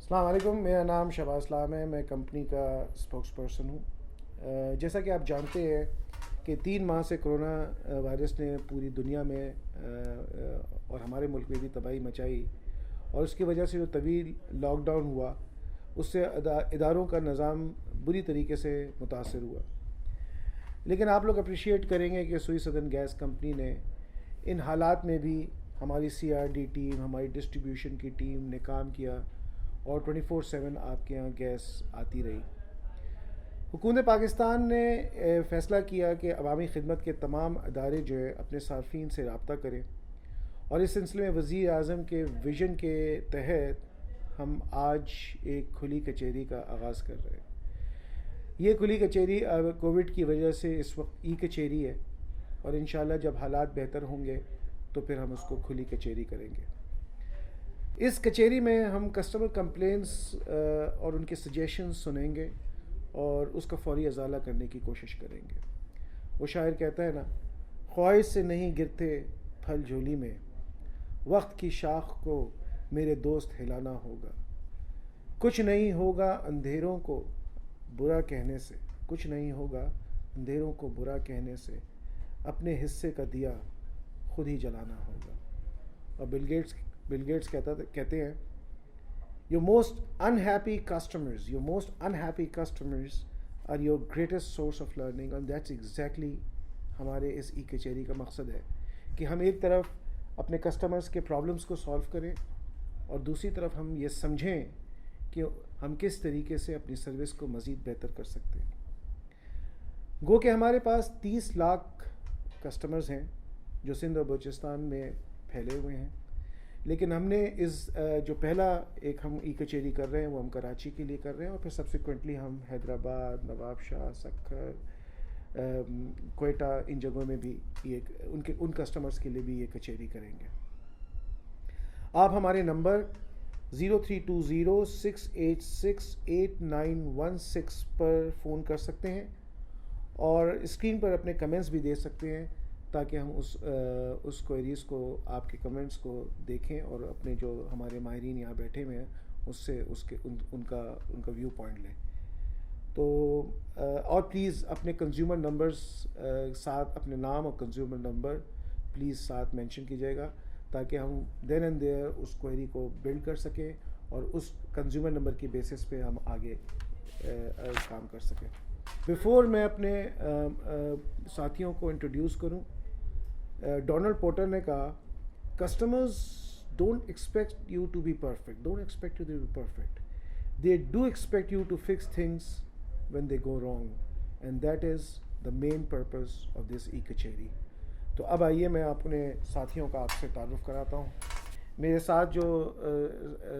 अस्सलाम वालेकुम, मेरा नाम शहबाज इस्लाम है। मैं कंपनी का स्पोक्स पर्सन हूँ। जैसा कि आप जानते हैं कि 3 माह से कोरोना वायरस ने पूरी दुनिया में और हमारे मुल्क में भी तबाही मचाई, और उसकी वजह से जो तवील लॉकडाउन हुआ उससे इदारों का निज़ाम बुरी तरीके से मुतासर हुआ। लेकिन आप लोग अप्रिशिएट करेंगे कि सुई सदर्न गैस कंपनी ने इन हालात में भी हमारी CRD टीम, हमारी डिस्ट्रीब्यूशन की टीम ने काम किया और 24/7 आपके यहाँ गैस आती रही। हुकूमत पाकिस्तान ने फ़ैसला किया कि अवामी खिदमत के तमाम अदारे जो है अपने सार्फिन से रब्ता करें, और इस सिलसिले में वज़ीर आज़म के विज़न के तहत हम आज एक खुली कचहरी का आगाज़ कर रहे हैं। ये खुली कचहरी कोविड की वजह से इस वक्त कचहरी है, और इंशाल्लाह जब हालात बेहतर होंगे तो फिर हम उसको खुली कचहरी करेंगे। इस कचहरी में हम कस्टमर कंप्लेंट्स और उनके सजेशंस सुनेंगे और उसका फौरी अजाला करने की कोशिश करेंगे। वो शायर कहता है ना, ख्वाहिश से नहीं गिरते फल झोली में, वक्त की शाख को मेरे दोस्त हिलाना होगा। कुछ नहीं होगा अंधेरों को बुरा कहने से, कुछ नहीं होगा अंधेरों को बुरा कहने से, अपने हिस्से का दिया खुद ही जलाना होगा। और बिल गेट्स कहते हैं, your most unhappy customers are your greatest source of learning. And that's exactly हमारे इस कचहरी का मकसद है कि हम एक तरफ अपने कस्टमर्स के प्रॉब्लम्स को सॉल्व करें और दूसरी तरफ हम ये समझें कि हम किस तरीके से अपनी सर्विस को मज़ीद बेहतर कर सकते हैं। गो कि हमारे पास 30 लाख कस्टमर्स हैं जो सिंध और बलूचिस्तान में फैले हुए हैं, लेकिन हमने इस जो पहला एक हम कचहरी कर रहे हैं वो हम कराची के लिए कर रहे हैं, और फिर सब्सिक्वेंटली हम हैदराबाद, नवाबशाह, सक्खर, कोयटा, इन जगहों में भी ये उन कस्टमर्स के लिए भी ये कचहरी करेंगे। आप हमारे नंबर 0320-686-8916 पर फ़ोन कर सकते हैं और स्क्रीन पर अपने कमेंट्स भी दे सकते हैं, ताकि हम उस क्वेरीज़ को, आपके कमेंट्स को देखें और अपने जो हमारे माहिरीन यहाँ बैठे हुए हैं उससे उनका व्यू पॉइंट लें। तो और प्लीज़ अपने कंज्यूमर नंबर्स साथ, अपने नाम और कंज्यूमर नंबर प्लीज़ साथ मेंशन कीजिएगा, ताकि हम देन एंड देयर उस क्वेरी को बिल्ड कर सकें और उस कंज्यूमर नंबर की बेसिस पे हम आगे काम कर सकें। बिफ़ोर मैं अपने साथियों को इंट्रोड्यूस करूं, डोनाल्ड पोर्टर ने कहा, customers don't expect you to be perfect, they do expect you to fix things when they go wrong, and that is the main purpose of this कचहरी। तो अब आइए मैं अपने साथियों का आपसे तारुफ़ कराता हूँ। मेरे साथ जो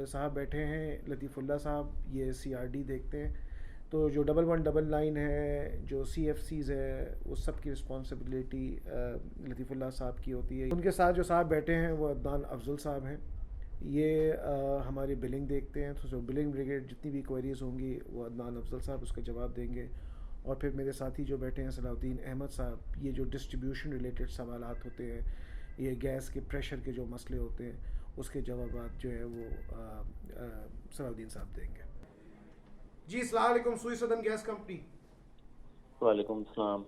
साहब बैठे हैं, लतीफ़ुल्लाह साहब, ये CRD देखते हैं, तो जो 1199 है, जो CFCs है, उस सब की रिस्पॉन्सिबिलिटी लतीफ़ुल्लाह साहब की होती है। उनके साथ जो साहब बैठे हैं वो अदनान अफजल साहब हैं, ये हमारी बिलिंग देखते हैं। तो जो बिलिंग ब्रिगेड जितनी भी क्वेरीज होंगी वो अदनान अफजल साहब उसका जवाब देंगे। और फिर मेरे साथी जो बैठे हैं सलाउद्दीन अहमद साहब, ये जो डिस्ट्रीब्यूशन रिलेटेड सवालात होते हैं, ये गैस के प्रेशर के जो मसले होते हैं, उसके जवाब जो है वो सलाउद्दीन साहब देंगे। जी, अस्सलाम वालेकुम, सुई सदर्न गैस कंपनी। वालेकुम सलाम।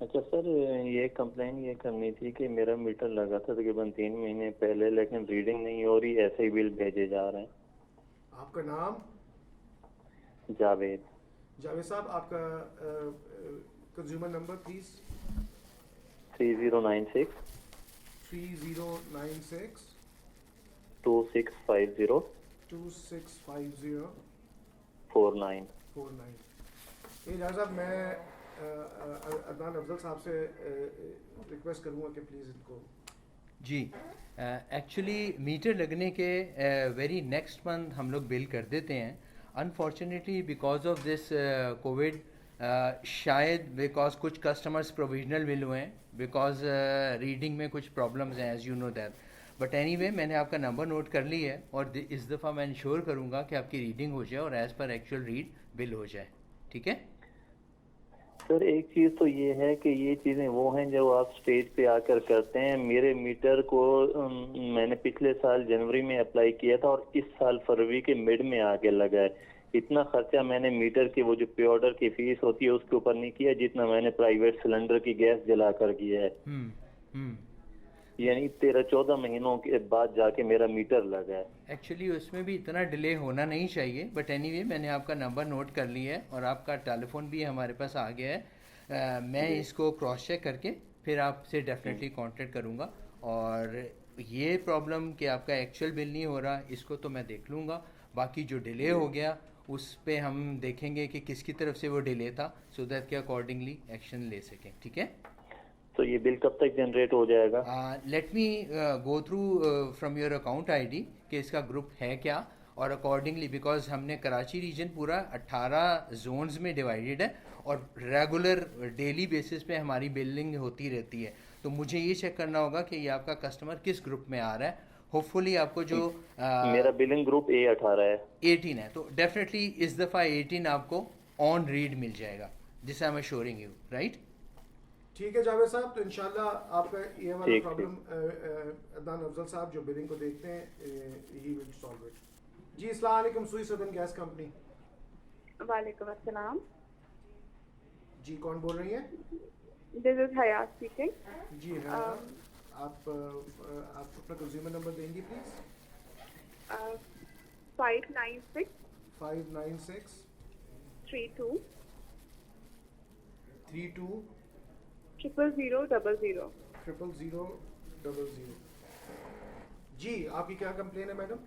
अच्छा सर, ये कंप्लेन ये करनी थी कि मेरा मीटर लगा था तकरीबन 3 महीने पहले, लेकिन रीडिंग नहीं हो रही, ऐसे ही बिल भेजे जा रहे हैं। आपका नाम? जावेद। जावेद साहब, आपका कंज्यूमर नंबर प्लीज़? 3096 3096 2650 2650 49। जावेद साहब, मैं अदनान अफजल साहब से रिक्वेस्ट करूँगा कि प्लीज़ इनको। जी, एक्चुअली मीटर लगने के वेरी नेक्स्ट मंथ हम लोग बिल कर देते हैं। Unfortunately because of this COVID, शायद बिकॉज कुछ कस्टमर्स प्रोविजनल बिल हुए हैं, बिकॉज रीडिंग में कुछ प्रॉब्लम्स हैं, as you know that. But anyway, मैंने आपका नंबर नोट कर ली है और इस दफ़ा मैं इंश्योर करूँगा कि आपकी रीडिंग हो जाए और as per actual read bill हो जाए। ठीक है? सर एक चीज तो ये है कि ये चीजें वो हैं जो आप स्टेज पे आकर करते हैं। मेरे मीटर को मैंने पिछले साल जनवरी में अप्लाई किया था और इस साल फरवरी के मिड में आके लगा है। इतना खर्चा मैंने मीटर की वो जो पे ऑर्डर की फीस होती है उसके ऊपर नहीं किया जितना मैंने प्राइवेट सिलेंडर की गैस जलाकर किया है। हम्म। यानी 13-14 महीनों के बाद जाके मेरा मीटर लगा है। एक्चुअली उसमें भी इतना डिले होना नहीं चाहिए, बट एनीवे मैंने आपका नंबर नोट कर लिया है और आपका टेलीफोन भी हमारे पास आ गया है। मैं इसको क्रॉस चेक करके फिर आपसे डेफिनेटली कांटेक्ट करूँगा। और ये प्रॉब्लम कि आपका एक्चुअल बिल नहीं हो रहा, इसको तो मैं देख लूँगा। बाकी जो डिले हो गया उस पे हम देखेंगे कि किसकी तरफ से वो डिले था, सो दैट के अकॉर्डिंगली एक्शन ले सकें। ठीक है, तो ये बिल कब तक जनरेट हो जाएगा? Let me go through from your account ID कि इसका ग्रुप है क्या, और अकॉर्डिंगली, बिकॉज हमने कराची रीजन पूरा 18 जोन्स में डिवाइडेड है और रेगुलर डेली बेसिस पे हमारी बिलिंग होती रहती है। तो मुझे ये चेक करना होगा कि ये आपका कस्टमर किस ग्रुप में आ रहा है। होपफुली आपको जो मेरा बिलिंग ग्रुप A18 है। 18 है, तो डेफिनेटली इस दफ़ा 18 आपको ऑन रीड मिल जाएगा, जिस I am assuring you, right? ठीक है जावेद साहब, तो इंशाल्लाह आपका ये वाला ठीक, प्रॉब्लम अदनान अफजल साहब जो बिलिंग को देखते हैं ही विल सॉल्व इट। जी अस्सलाम वालेकुम, सुई सदन गैस कंपनी। वालेकुम अस्सलाम। जी कौन बोल रही हैं? This is Hayat speaking. जी हाँ, आप अपना कंज्यूमर नंबर देंगी प्लीज? 596 596 32 32 00000। 00000। जी आपकी क्या कंप्लेन है मैडम?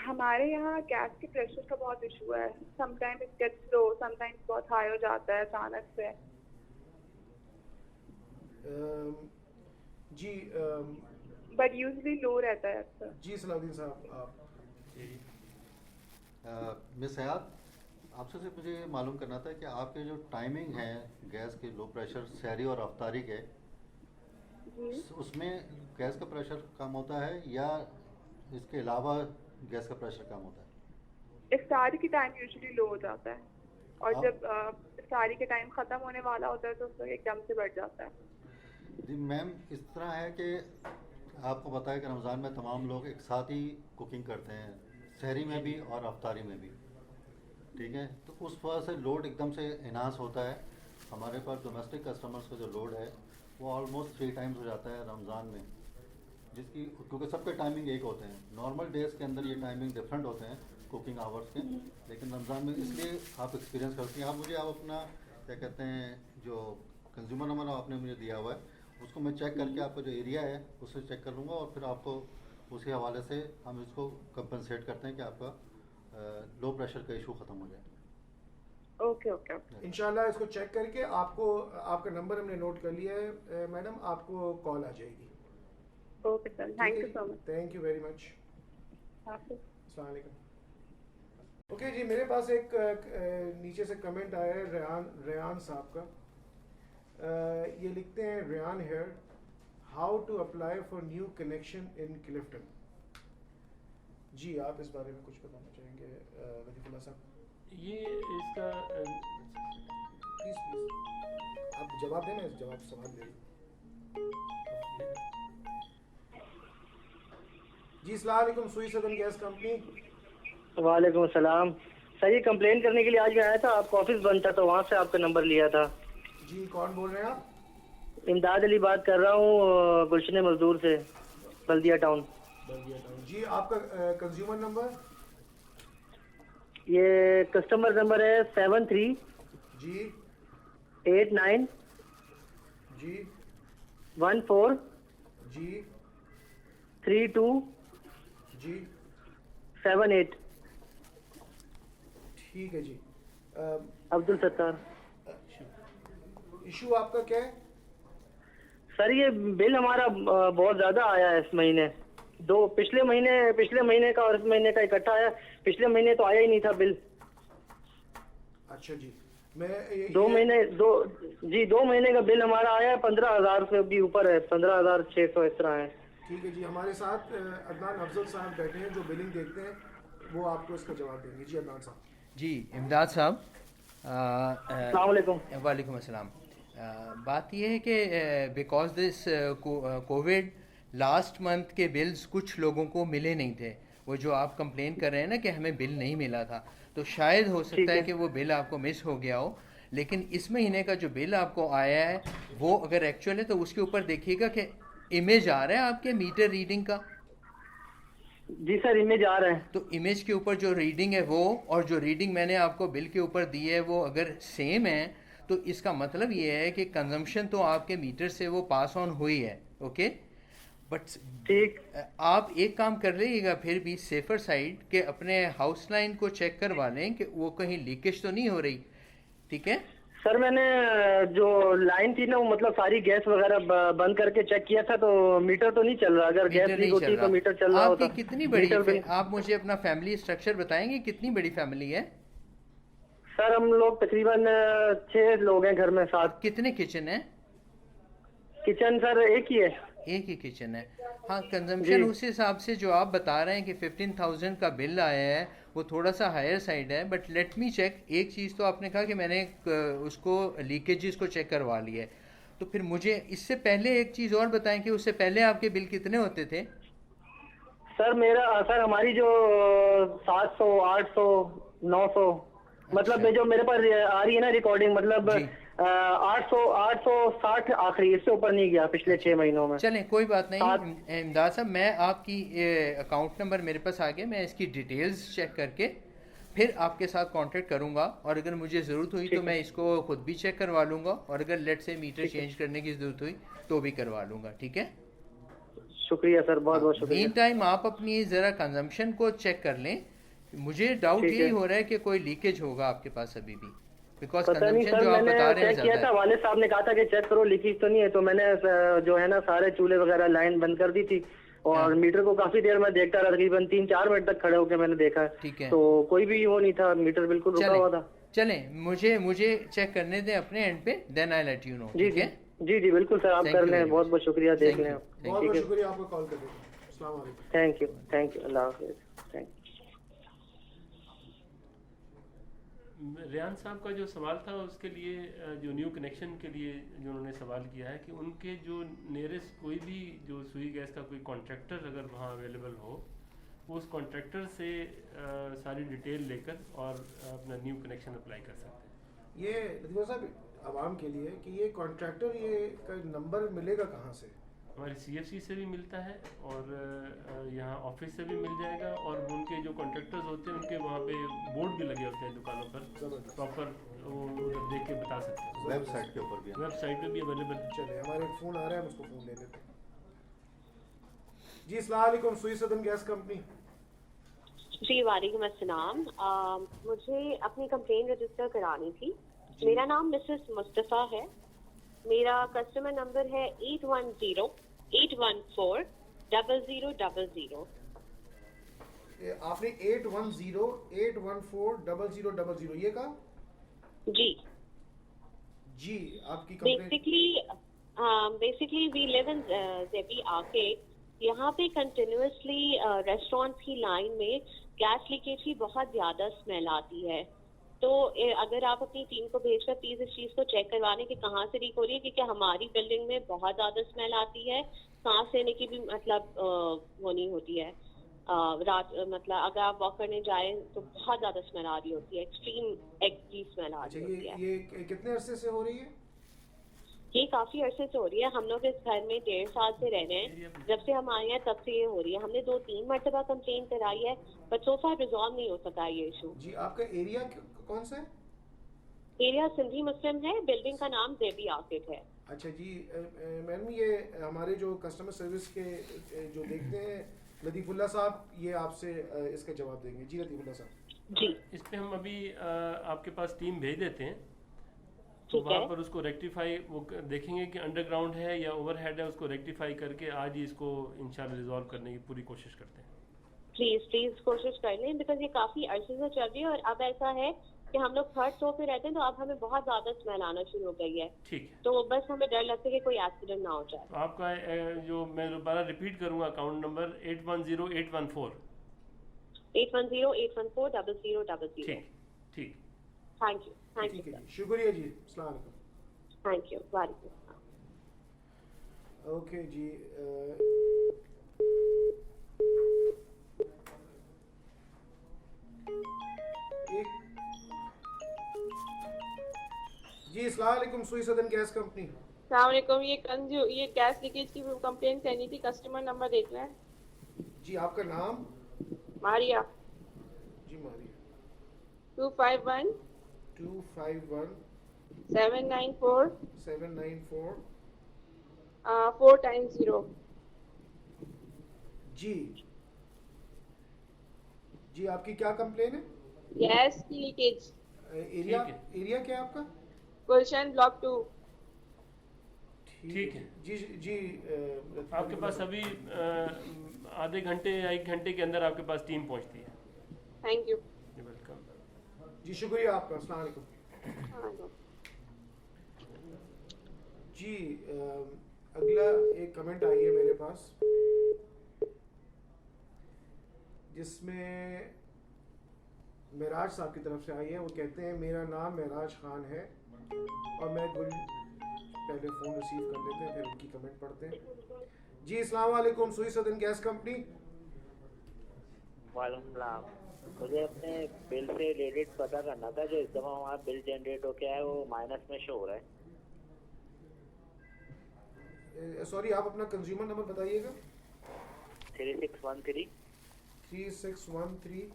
हमारे यहाँ गैस के प्रेशर का बहुत इशू है। Sometime it gets low, sometimes बहुत हाई हो जाता है अचानक से। जी बट यूजुअली लो रहता है अक्सर। जी सलाउद्दीन साहब आप। मिस हयात, आपसे सिर्फ मुझे ये मालूम करना था कि आपके जो टाइमिंग है गैस के लो प्रेशर सहरी और अफ्तारी के, उसमें गैस का प्रेशर कम होता है या इसके अलावा गैस का प्रेशर कम होता है? इफ्तारी के टाइम यूजुअली लो हो जाता है और जब इफ्तारी के टाइम ख़त्म होने वाला होता है तो उसको एकदम से बढ़ जाता है। जी मैम, इस तरह है कि आपको पता है कि रमज़ान में तमाम लोग एक साथ ही कुकिंग करते हैं, सहरी में भी और अफ्तारी में भी, ठीक है? तो उस वजह से लोड एकदम से इनहांस होता है। हमारे पास डोमेस्टिक कस्टमर्स का जो लोड है वो ऑलमोस्ट 3 टाइम्स हो जाता है रमज़ान में, जिसकी क्योंकि सबके टाइमिंग एक होते हैं। नॉर्मल डेज़ के अंदर ये टाइमिंग डिफरेंट होते हैं कुकिंग आवर्स के, लेकिन रमज़ान में इसलिए आप एक्सपीरियंस करती हैं। आप मुझे आप अपना क्या कहते हैं जो कंज्यूमर नंबर आपने मुझे दिया हुआ है उसको मैं चेक करके आपका जो एरिया है उससे चेक कर लूँगा और फिर आपको उसी हवाले से हम इसको कंपनसेट करते हैं कि आपका लो प्रेशर का इशू ख़त्म हो जाए। ओके ओके ओके, इंशाल्लाह इसको चेक करके आपको, आपका नंबर हमने नोट कर लिया है मैडम, आपको कॉल आ जाएगी। Okay sir, thank you so much. Thank you very much. हाफिज़। अस्सलाम वालेकुम। ओके जी, मेरे पास एक नीचे से कमेंट आया है रेहान साहब का। ये लिखते हैं Rehan here, how to apply for new connection in Clifton. जी आप इस बारे में कुछ बताना चाहेंगे वजीफुल्लाह साहब? ये इसका प्लीज़ आप जवाब देना, इस जवाब सवाल दे। जी अस्सलाम वालेकुम, सुई सदन गैस कंपनी। वालेकुम सलाम सर, ये कंप्लेन करने के लिए आज मैं आया था। आपका ऑफिस बंद था तो वहाँ से आपका नंबर लिया था। जी कौन बोल रहे हैं आप? इमदाद अली बात कर रहा हूँ, गुलशन मजदूर से, बल्दिया टाउन। जी आपका कंज्यूमर नंबर? ये कस्टमर नंबर है 73 जी 89 जी 14 जी 32 जी 78। ठीक है जी। अब्दुल सत्तार। इशू आपका क्या है? सर ये बिल हमारा बहुत ज़्यादा आया है इस महीने। पिछले महीने का और इस महीने का इकट्ठा आया। पिछले महीने तो आया ही नहीं था बिल। अच्छा जी, मैं 2 महीने का बिल हमारा आया है, 15,000 से भी ऊपर है, 15,600 इस तरह है। ठीक है जी, हमारे साथ अदनान अफजल साहब बैठे हैं जो बिलिंग देखते हैं, वो आपको इसका जवाब देंगे। जी अदनान साहब। जी इमदाद साहब, अस्सलाम वालेकुम। वालेकुम अस्सलाम। बात यह है कि because this Covid last month के बिल्स कुछ लोगों को मिले नहीं थे, वो जो आप कंप्लेन कर रहे हैं ना कि हमें बिल नहीं मिला था, तो शायद हो सकता है कि वो बिल आपको मिस हो गया हो। लेकिन इस महीने का जो बिल आपको आया है वो अगर एक्चुअल है तो उसके ऊपर देखिएगा कि इमेज आ रहा है आपके मीटर रीडिंग का। जी सर, इमेज आ रहा है। तो इमेज के ऊपर जो रीडिंग है वो और जो रीडिंग मैंने आपको बिल के ऊपर दी है वो अगर सेम है तो इसका मतलब ये है कि कंजम्पशन तो आपके मीटर से वो पास ऑन हुई है। ओके, बट ठीक। आप एक काम कर लीजिएगा फिर भी सेफर साइड के अपने हाउस लाइन को चेक करवा लें कि वो कहीं लीकेज तो नहीं हो रही। ठीक है सर, मैंने जो लाइन थी ना वो मतलब सारी गैस वगैरह बंद करके चेक किया था, तो मीटर तो नहीं चल रहा। अगर गैस लीक होती तो मीटर चल रहा होता। आपकी कितनी बड़ी आप मुझे अपना फैमिली स्ट्रक्चर बताएंगे, कितनी बड़ी फैमिली है? सर हम लोग तकरीबन 6 लोग हैं घर में। 7। कितने किचन है? किचन सर एक ही है। एक ही किचन है। हाँ, कंजम्पशन उस हिसाब से जो आप बता रहे हैं कि 15,000 का बिल आया है वो थोड़ा सा हायर साइड है, बट लेट मी चेक। एक चीज़ तो आपने कहा कि मैंने उसको लीकेजेस को चेक करवा लिया है, तो फिर मुझे इससे पहले एक चीज़ और बताएं कि उससे पहले आपके बिल कितने होते थे? सर हमारी जो 700, 800, 900 मतलब जो मेरे पास आ रही है ना रिकॉर्डिंग, मतलब 860 आखिरी, इससे ऊपर नहीं गया पिछले 6 महीनों में। चलें कोई बात नहीं इमदाद साहब, मैं आपकी अकाउंट नंबर मेरे पास आ गया, मैं इसकी डिटेल्स चेक करके फिर आपके साथ कांटेक्ट करूंगा, और अगर मुझे ज़रूरत हुई तो मैं इसको खुद भी चेक करवा लूँगा, और अगर लेट से मीटर चेंज करने की ज़रूरत हुई तो भी करवा लूँगा। ठीक है, शुक्रिया सर, बहुत बहुत शुक्रिया। मीन टाइम आप अपनी ज़रा कंजम्पशन को चेक कर लें। मुझे डाउट यही हो रहा है कि कोई लीकेज होगा आपके पास अभी भी, बिकॉज कंजम्पशन जो आप बता रहे हैं चेक किया था, वालिद साहब ने कहा था कि चेक करो लीकेज तो नहीं है, तो मैंने जो है ना सारे चूल्हे वगैरह लाइन बंद कर दी थी, और मीटर को काफी देर में देखता रहा, तकरीबन 3-4 मिनट तक खड़े होकर मैंने देखा। ठीक है, तो कोई भी वो नहीं था, मीटर बिल्कुल रुका हुआ था। चलें मुझे चेक करने दें अपने एंड पे, then I let you know. ठीक है, जी बिल्कुल सर, आप कर लें। बहुत बहुत शुक्रिया, देख लें। बहुत बहुत शुक्रिया आपको कॉल करने का। अस्सलाम वालेकुम। थैंक यू, अल्लाह हाफिज़। Thank you. रियान साहब का जो सवाल था उसके लिए, जो न्यू कनेक्शन के लिए जो उन्होंने सवाल किया है कि उनके जो नियरेस्ट कोई भी जो सुई गैस का कोई कॉन्ट्रैक्टर अगर वहाँ अवेलेबल हो, वो उस कॉन्ट्रैक्टर से सारी डिटेल लेकर और अपना न्यू कनेक्शन अप्लाई कर सकते हैं। ये लतीफ़ा साहब आवाम के लिए कि ये कॉन्ट्रैक्टर ये का नंबर मिलेगा कहाँ से? हमारी CFC से भी मिलता है और यहाँ ऑफिस से भी मिल जाएगा, और उनके जो कॉन्ट्रैक्टर्स होते हैं उनके वहाँ पे बोर्ड भी लगे होते हैं दुकानों पर, प्रॉपर वो देख के बता सकते हैं। वेबसाइट के ऊपर भी, वेबसाइट पे भी अवेलेबल। चले, हमारे एक फ़ोन आ रहा है, हम उसको फ़ोन ले लेते हैं। जी अस्सलाम वालेकुम, सुई सदन गैस कंपनी। जी वालेकुम अस्सलाम। मुझे अपनी कंप्लेन रजिस्टर करानी थी। मेरा नाम मिसेस मुस्तफ़ा है। मेरा कस्टमर नंबर है 810-814-0000। आपने 810-814-0000 ये कहा? जी आपकी complain. Basically we live in Zebi Arcade. यहाँ पे कंटिन्यूसली रेस्टोरेंट्स की लाइन में गैस लीकेज की बहुत ज़्यादा स्मेल आती है। तो अगर आप अपनी टीम को भेजकर प्लीज इस चीज़ को चेक करवाने कि कहाँ से लीक हो रही है, क्योंकि हमारी बिल्डिंग में बहुत ज़्यादा स्मेल आती है। सांस लेने की भी मतलब वो नहीं होती है। रात मतलब अगर आप वॉक करने जाएं तो बहुत ज़्यादा स्मेल आ रही होती है, एक्सट्रीम एग की स्मेल आ रही होती है। ये कितने अरसे से हो रही है? ये काफी अरसे से हो रही है। हम लोग इस घर में 1.5 साल से रह रहे हैं। जब से हम आए हैं तब से ये हो रही है। हमने 2-3 मरतबा कंप्लेन कराई है, बट सो फार रिजॉल्व नहीं हो सका ये इशू। जी आपका एरिया कौन सा है? एरिया सिंधी मुस्लिम है, बिल्डिंग का नाम ज़ेबी आर्केड है। अच्छा जी, मैडम ये हमारे जो कस्टमर सर्विस के जो देखते हैं लतीफ़ुल्लाह साहब, ये आपसे इसका जवाब देंगे। जी लतीफ़ुल्लाह साहब। जी, इस पे हम अभी आपके पास टीम भेज देते हैं, तो वहाँ पर उसको रेक्टिफाई वो देखेंगे कि अंडरग्राउंड है या ओवरहेड है, उसको रेक्टिफाई करके आज ही इसको इंशाल्लाह रिजॉल्व करने की पूरी कोशिश करते हैं। प्लीज कोशिश कर लें, बिकॉज ये काफी अरसे से चल रही है। और अब ऐसा है कि हम लोग थर्ड फ्लोर पे रहते हैं, तो अब हमें बहुत ज्यादा स्मेल आना शुरू हो गई है। ठीक है, तो बस हमें डर लगता है कि कोई एक्सीडेंट ना हो जाए। तो आपका जो मैं दोबारा रिपीट करूँगा अकाउंट नंबर 810-814। 810-814-0000। ठीक ठीक। थैंक यू ठीक है जी, शुक्रिया जी, अस्सलाम वालेकुम। थैंक यू, वालेकुम अस्सलाम। ओके जी, एक जी, अस्सलाम वालेकुम, सुई सदन गैस कंपनी। सलामकुम। ये गैस लीकेज की कंप्लेंट करनी थी, कस्टमर नंबर देख लें। जी, आपका नाम? मारिया। जी मारिया। 251 251 794 794 4 times 0। जी जी, आपकी क्या कंप्लेन है? गैस की लीकेज। एरिया एरिया क्या है आपका? गुलशन ब्लॉक 2। ठीक है जी जी, आपके पास अभी आधे घंटे या 1 घंटे के अंदर आपके पास टीम पहुंचती है। Thank you. वेलकम जी, शुक्रिया आपका, अस्सलाम वालेकुम। जी, अगला एक कमेंट आई है मेरे पास जिसमें मेराज साहब की तरफ से आई है। वो कहते हैं मेरा नाम मेराज खान है और मैं पहले फ़ोन रिसीव कर लेते हैं, फिर उनकी कमेंट पढ़ते हैं। जी, अस्सलाम वालेकुम, सुई सदन गैस कंपनी। वालेकुम सलाम। मुझे अपने बिल से रिलेटेड पता करना था, जो इस दफ़ा हमारा बिल जनरेट हो गया है वो माइनस में शो हो रहा है। सॉरी, आप अपना कंज्यूमर नंबर बताइएगा। 3613 3613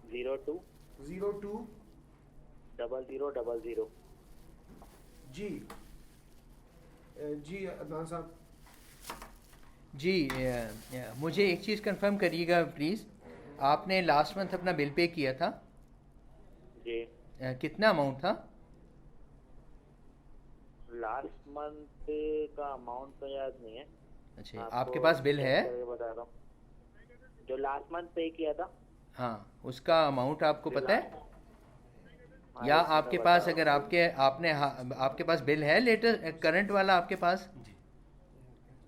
02 02 0000। जी जी, अदनान साहब। जी, मुझे एक चीज़ कंफर्म करिएगा प्लीज़, आपने लास्ट मंथ अपना बिल पे किया था? जी। कितना अमाउंट था? लास्ट मंथ का अमाउंट तो याद नहीं है। अच्छा, आपके पास बिल है? बता रहा हूँ, जो लास्ट मंथ पे किया था। हाँ, उसका अमाउंट आपको पता है? या आपके पास अगर आपके पास बिल है लेटेस्ट करंट वाला आपके पास?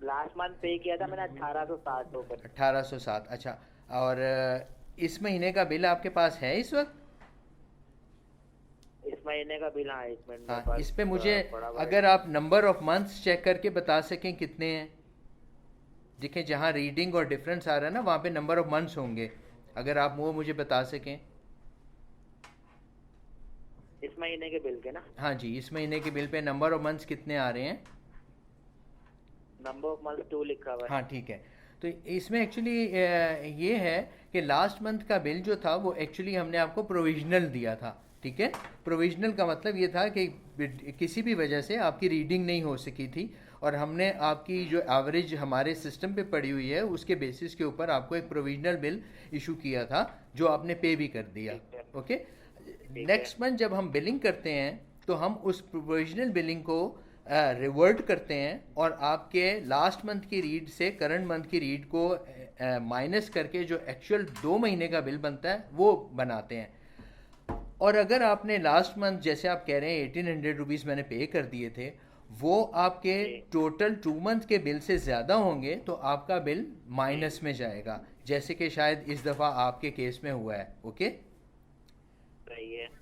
लास्ट मंथ पे किया था मैंने 1860 रुपये। 1860, अच्छा। और इस महीने का बिल आपके पास है इस वक्त? इस महीने का बिल, हाँ, 1 मिनट। हाँ, इस पे मुझे अगर आप नंबर ऑफ मंथ्स चेक करके बता सकें कितने हैं। देखिए, जहाँ रीडिंग और डिफरेंस आ रहा है ना, वहाँ पे नंबर ऑफ मंथ्स होंगे, अगर आप वो मुझे बता सकें। इस महीने के बिल के ना? हाँ जी, इस महीने के bill pay number of months कितने आ रहे हैं? नंबर ऑफ मंथ 2 लिखा हुआ है। हाँ, ठीक है। तो इसमें एक्चुअली ये है कि लास्ट मंथ का बिल जो था वो एक्चुअली हमने आपको प्रोविजनल दिया था, ठीक है। प्रोविजनल का मतलब ये था कि किसी भी वजह से आपकी रीडिंग नहीं हो सकी थी और हमने आपकी जो एवरेज हमारे सिस्टम पे पड़ी हुई है उसके बेसिस के ऊपर आपको एक प्रोविजनल बिल इशू किया था, जो आपने पे भी कर दिया। ओके, नेक्स्ट मंथ जब हम बिलिंग करते हैं तो हम उस प्रोविजनल बिलिंग को रिवर्ट करते हैं और आपके लास्ट मंथ की रीड से करंट मंथ की रीड को माइनस करके जो एक्चुअल 2 महीने का बिल बनता है वो बनाते हैं। और अगर आपने लास्ट मंथ, जैसे आप कह रहे हैं 1800 रुपीज़ मैंने पे कर दिए थे, वो आपके टोटल 2 मंथ के बिल से ज़्यादा होंगे तो आपका बिल माइनस में जाएगा, जैसे कि शायद इस दफ़ा आपके केस में हुआ है। ओके,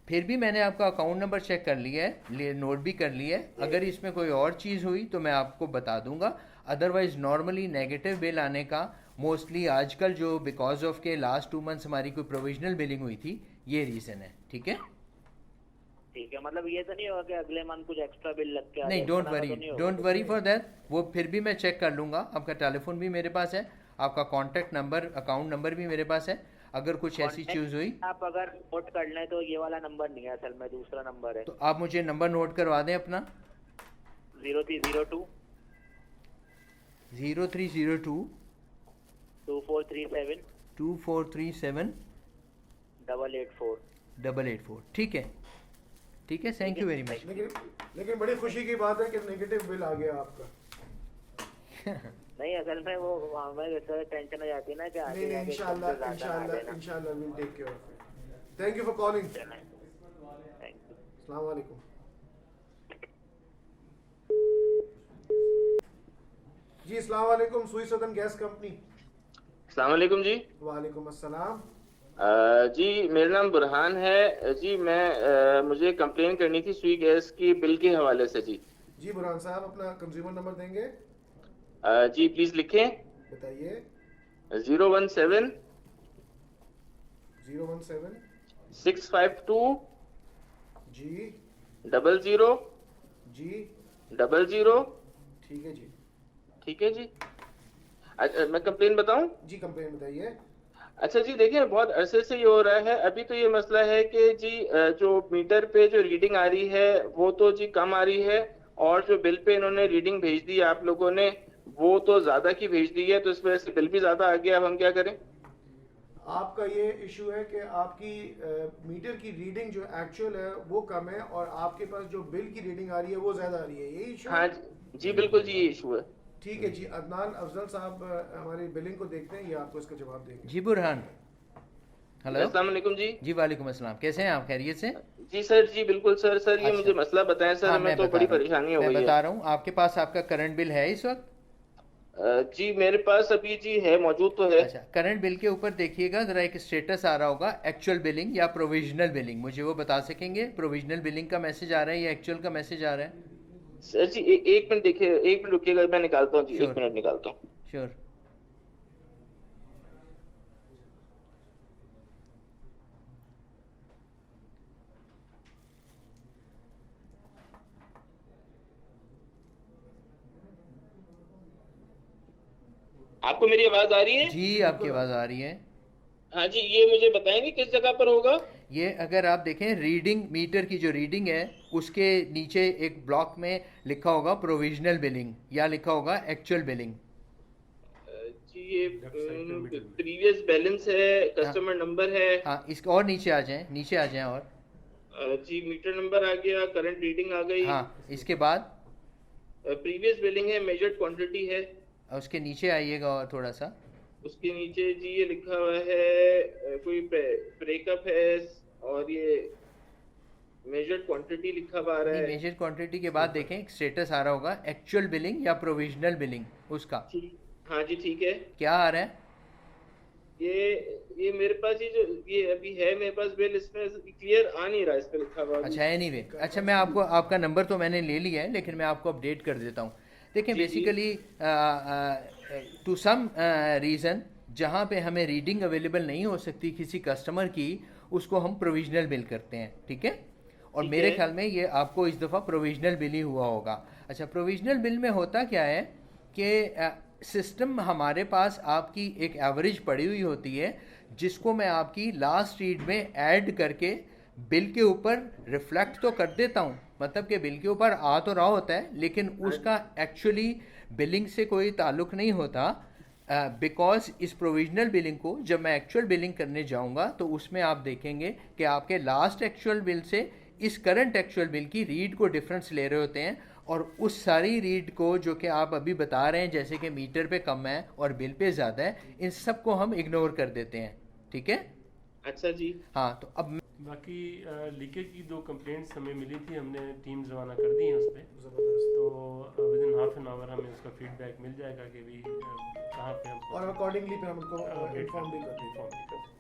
फिर भी मैंने आपका अकाउंट नंबर चेक कर लिया है, नोट भी कर लिया है। अगर इसमें कोई और चीज़ हुई तो मैं आपको बता दूंगा। अदरवाइज नॉर्मली नेगेटिव बिल आने का मोस्टली आजकल जो बिकॉज ऑफ के लास्ट 2 मंथ्स हमारी कोई प्रोविजनल बिलिंग हुई थी, ये रीज़न है। ठीक है, ठीक है। मतलब ये तो नहीं होगा कि अगले मंथ कुछ एक्स्ट्रा बिल लग के नहीं, डोंट वरी फॉर दैट। वो फिर भी मैं चेक कर लूँगा। आपका टेलीफोन भी मेरे पास है, आपका कॉन्टैक्ट नंबर, अकाउंट नंबर भी मेरे पास है। अगर कुछ ऐसी चीज़ हुई, आप अगर नोट कर लें तो ये वाला नंबर नहीं है, असल में दूसरा नंबर है। तो आप मुझे नंबर नोट करवा दें अपना। 0302 0302 2437 2437 884 884। ठीक है, ठीक है, थैंक यू वेरी मच। लेकिन बड़ी खुशी की बात है कि नेगेटिव बिल आ गया आपका। नहीं, असल में वो हमें टेंशन हो जाती है ना कि आगे नहीं, इंशाल्लाह will take care of it. Thank you for calling. अस्सलाम वालेकुम। जी, अस्सलाम वालेकुम, सुई सदन गैस कंपनी। अस्सलाम वालेकुम जी। वालेकुम अस्सलाम। जी मेरा नाम बुरहान है जी। मुझे कंप्लेन करनी थी सुई गैस की बिल के हवाले से जी। जी बुरहान साहब, अपना कंज्यूमर नंबर देंगे? जी प्लीज लिखें। बताइए। 017 017 652 जी 00 जी 00। ठीक है जी। ठीक है जी। मैं कंप्लेन बताऊं? जी कंप्लेन बताइए। अच्छा जी, देखिए बहुत अरसे से ये हो रहा है। अभी तो ये मसला है कि जी जो मीटर पे जो रीडिंग आ रही है वो तो जी कम आ रही है, और जो बिल पे इन्होंने रीडिंग भेज दी है आप लोगों ने वो तो ज्यादा की भेज दी है, तो इस वजह से बिल भी ज्यादा आ गया। अब हम क्या करें? आपका ये इशू है कि आपकी मीटर की रीडिंग जो एक्चुअल है वो कम है और आपके पास जो बिल की रीडिंग आ रही है वो ज्यादा आ रही है, यही इशू? हाँ जी बिल्कुल जी, ये इशू है। ठीक है जी। अदनान अफजल साहब हमारी बिलिंग को देखते हैं, ये आपको इसका जवाब देंगे। जी बुरहान, हेलो। अस्सलाम वालेकुम जी। जी वालेकुम अस्सलाम, कैसे हैं आप? खैरियत से? जी सर, जी बिल्कुल सर। सर ये अच्छा। मुझे मसला बताएं सर। हाँ, मैं तो बड़ी परेशानी हो मैं गई है। बता रहा हूँ। आपके पास आपका करंट बिल है इस वक्त? जी मेरे पास अभी जी है, मौजूद तो है। अच्छा, करंट बिल के ऊपर देखिएगा जरा, एक स्टेटस आ रहा होगा एक्चुअल बिलिंग या प्रोविजनल बिलिंग। मुझे वो बता सकेंगे प्रोविजनल बिलिंग का मैसेज आ रहा है या एक्चुअल का मैसेज आ रहा है? सर जी एक मिनट देखिए, एक मिनट रुकिएगा, मैं निकालता हूँ जी। Sure. 1 मिनट निकालता हूँ। श्योर। आपको मेरी आवाज आ रही है? जी आपकी आवाज़ आ रही है। हाँ जी, ये मुझे बताएंगे किस जगह पर होगा? ये अगर आप देखें रीडिंग, मीटर की जो रीडिंग है उसके नीचे एक ब्लॉक में लिखा होगा प्रोविजनल बिलिंग या लिखा होगा एक्चुअल बिलिंग। जी ये प्रीवियस बैलेंस है, कस्टमर नंबर है। हाँ, इसके और नीचे आ जाएं, नीचे आ जाएं। और जी मीटर नंबर आ गया, करंट रीडिंग आ गई। हाँ, इसके बाद प्रीवियस बिलिंग है, मेजर्ड क्वांटिटी है। उसके नीचे आइएगा और थोड़ा सा। उसके नीचे जी ये लिखा हुआ है कोई ब्रेकअप है, और ये मेजर्ड क्वांटिटी लिखा हुआ आ रहा है। मेजर क्वांटिटी के बाद देखें एक स्टेटस आ रहा होगा एक्चुअल बिलिंग या प्रोविजनल बिलिंग, उसका। हाँ जी ठीक है। क्या आ रहा है? ये मेरे पास ये जो ये अभी है मेरे पास बिल, इसमें क्लियर आ नहीं रहा, इस पे लिखा हुआ। अच्छा एनीवे, अच्छा मैं आपको, आपका नंबर तो मैंने ले लिया है लेकिन मैं आपको अपडेट कर देता हूँ। देखें बेसिकली टू सम रीज़न जहाँ पे हमें रीडिंग अवेलेबल नहीं हो सकती किसी कस्टमर की, उसको हम प्रोविजनल बिल करते हैं, ठीक है? और मेरे ख्याल में ये आपको इस दफ़ा प्रोविजनल बिल ही हुआ होगा। अच्छा, प्रोविजनल बिल में होता क्या है कि सिस्टम हमारे पास आपकी एक एवरेज पड़ी हुई होती है जिसको मैं आपकी लास्ट रीड में ऐड करके बिल के ऊपर रिफ्लेक्ट तो कर देता हूँ, मतलब कि बिल के ऊपर आ तो रहा होता है लेकिन उसका एक्चुअली बिलिंग से कोई ताल्लुक नहीं होता। बिकॉज इस प्रोविजनल बिलिंग को जब मैं एक्चुअल बिलिंग करने जाऊंगा तो उसमें आप देखेंगे कि आपके लास्ट एक्चुअल बिल से इस करंट एक्चुअल बिल की रीड को डिफरेंस ले रहे होते हैं, और उस सारी रीड को जो कि आप अभी बता रहे हैं जैसे कि मीटर पे कम है और बिल पे ज़्यादा है, इन सब को हम इग्नोर कर देते हैं, ठीक है? अच्छा जी। हाँ, तो अब बाकी लीकेज की 2 कंप्लेंट्स हमें मिली थी, हमने टीम रवाना कर दी है उस पर। तो with in half an hour हमें उसका फीडबैक मिल जाएगा कि भी कहाँ पे हम, और अकॉर्डिंगली फिर हम उनको इन्फॉर्म भी करते हैं।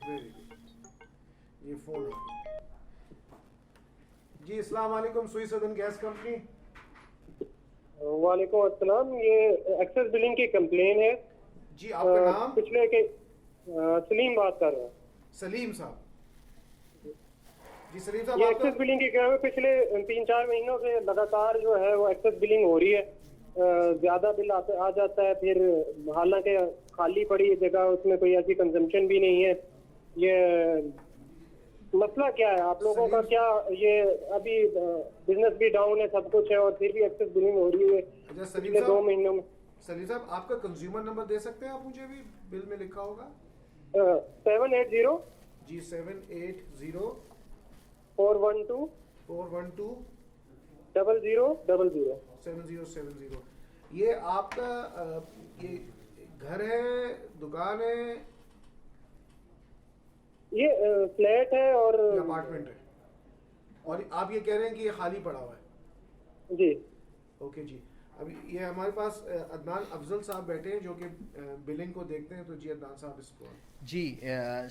Very good. ये फोन जी। अस्सलाम वालेकुम, सुई सदन गैस कंपनी। वालेकुम अस्सलाम। ये एक्सेस बिलिंग की कंप्लेन है जी। आपका नाम? पिछले के सलीम बात कर रहा हूँ। सलीम साहब जी। सलीम साहब, ये एक्सेस बिलिंग की क्या है, पिछले 3-4 महीनों से लगातार जो है वो एक्सेस बिलिंग हो रही है। ज्यादा बिल आ जाता है, फिर हालांकि खाली पड़ी जगह उसमें कोई ऐसी कंजम्पशन भी नहीं है। ये मसला क्या है आप लोगों का? क्या ये अभी बिजनेस भी डाउन है, सब कुछ है, और फिर भी एक्सेस बिलिंग हो रही है पिछले 2 महीनों में? सलीम साहब, आपका कंज्यूमर नंबर दे सकते हैं आप मुझे? भी बिल में लिखा होगा 780 जी। 780 412 412 0000 7070। ये आपका ये घर है, दुकान है, ये फ्लैट है और अपार्टमेंट है? और आप ये कह रहे हैं कि ये खाली पड़ा हुआ है? जी। ओके जी। अभी ये हमारे पास अदनान अफजल साहब बैठे हैं जो कि बिलिंग को देखते हैं। तो जी अदनान साहब इसको जी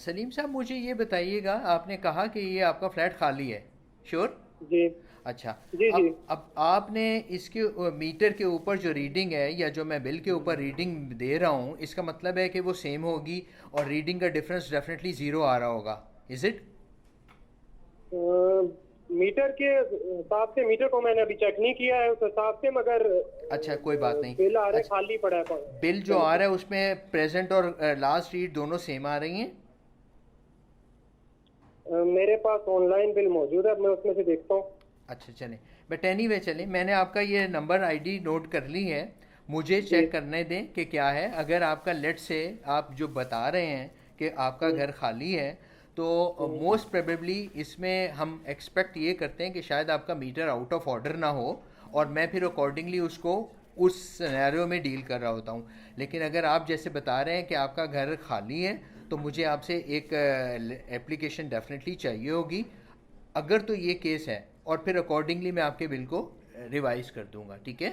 सलीम साहब मुझे ये बताइएगा, आपने कहा कि ये आपका फ्लैट खाली है, श्योर? जी अच्छा। जी जी। अब आपने इसके मीटर के ऊपर जो रीडिंग है या जो मैं बिल के ऊपर रीडिंग दे रहा हूँ, इसका मतलब है कि वो सेम होगी और रीडिंग का डिफरेंस डेफिनेटली ज़ीरो आ रहा होगा, इज इट? मीटर के हिसाब से, मीटर को मैंने अभी चेक नहीं किया है उस हिसाब से, मगर अच्छा कोई बात नहीं। बिल आ रहा है खाली पड़ा है। बिल जो आ रहा है उसमें प्रेजेंट और लास्ट रीड दोनों सेम आ रही हैं? मेरे पास ऑनलाइन बिल मौजूद है, मैं उसमें से देखता हूँ। अच्छा चलें, बट एनीवे चलें, मैंने आपका ये नंबर आईडी नोट कर ली है, मुझे चेक करने दें कि क्या है। अगर आपका लेट से आप जो बता रहे हैं कि आपका घर खाली है, तो मोस्ट प्रोबेबली इसमें हम एक्सपेक्ट ये करते हैं कि शायद आपका मीटर आउट ऑफ ऑर्डर ना हो, और मैं फिर अकॉर्डिंगली उसको उस सिनेरियो में डील कर रहा होता हूँ। लेकिन अगर आप जैसे बता रहे हैं कि आपका घर खाली है, तो मुझे आपसे एक एप्लीकेशन डेफिनेटली चाहिए होगी। अगर तो ये केस है, और फिर अकॉर्डिंगली मैं आपके बिल को रिवाइज कर दूंगा, ठीक है?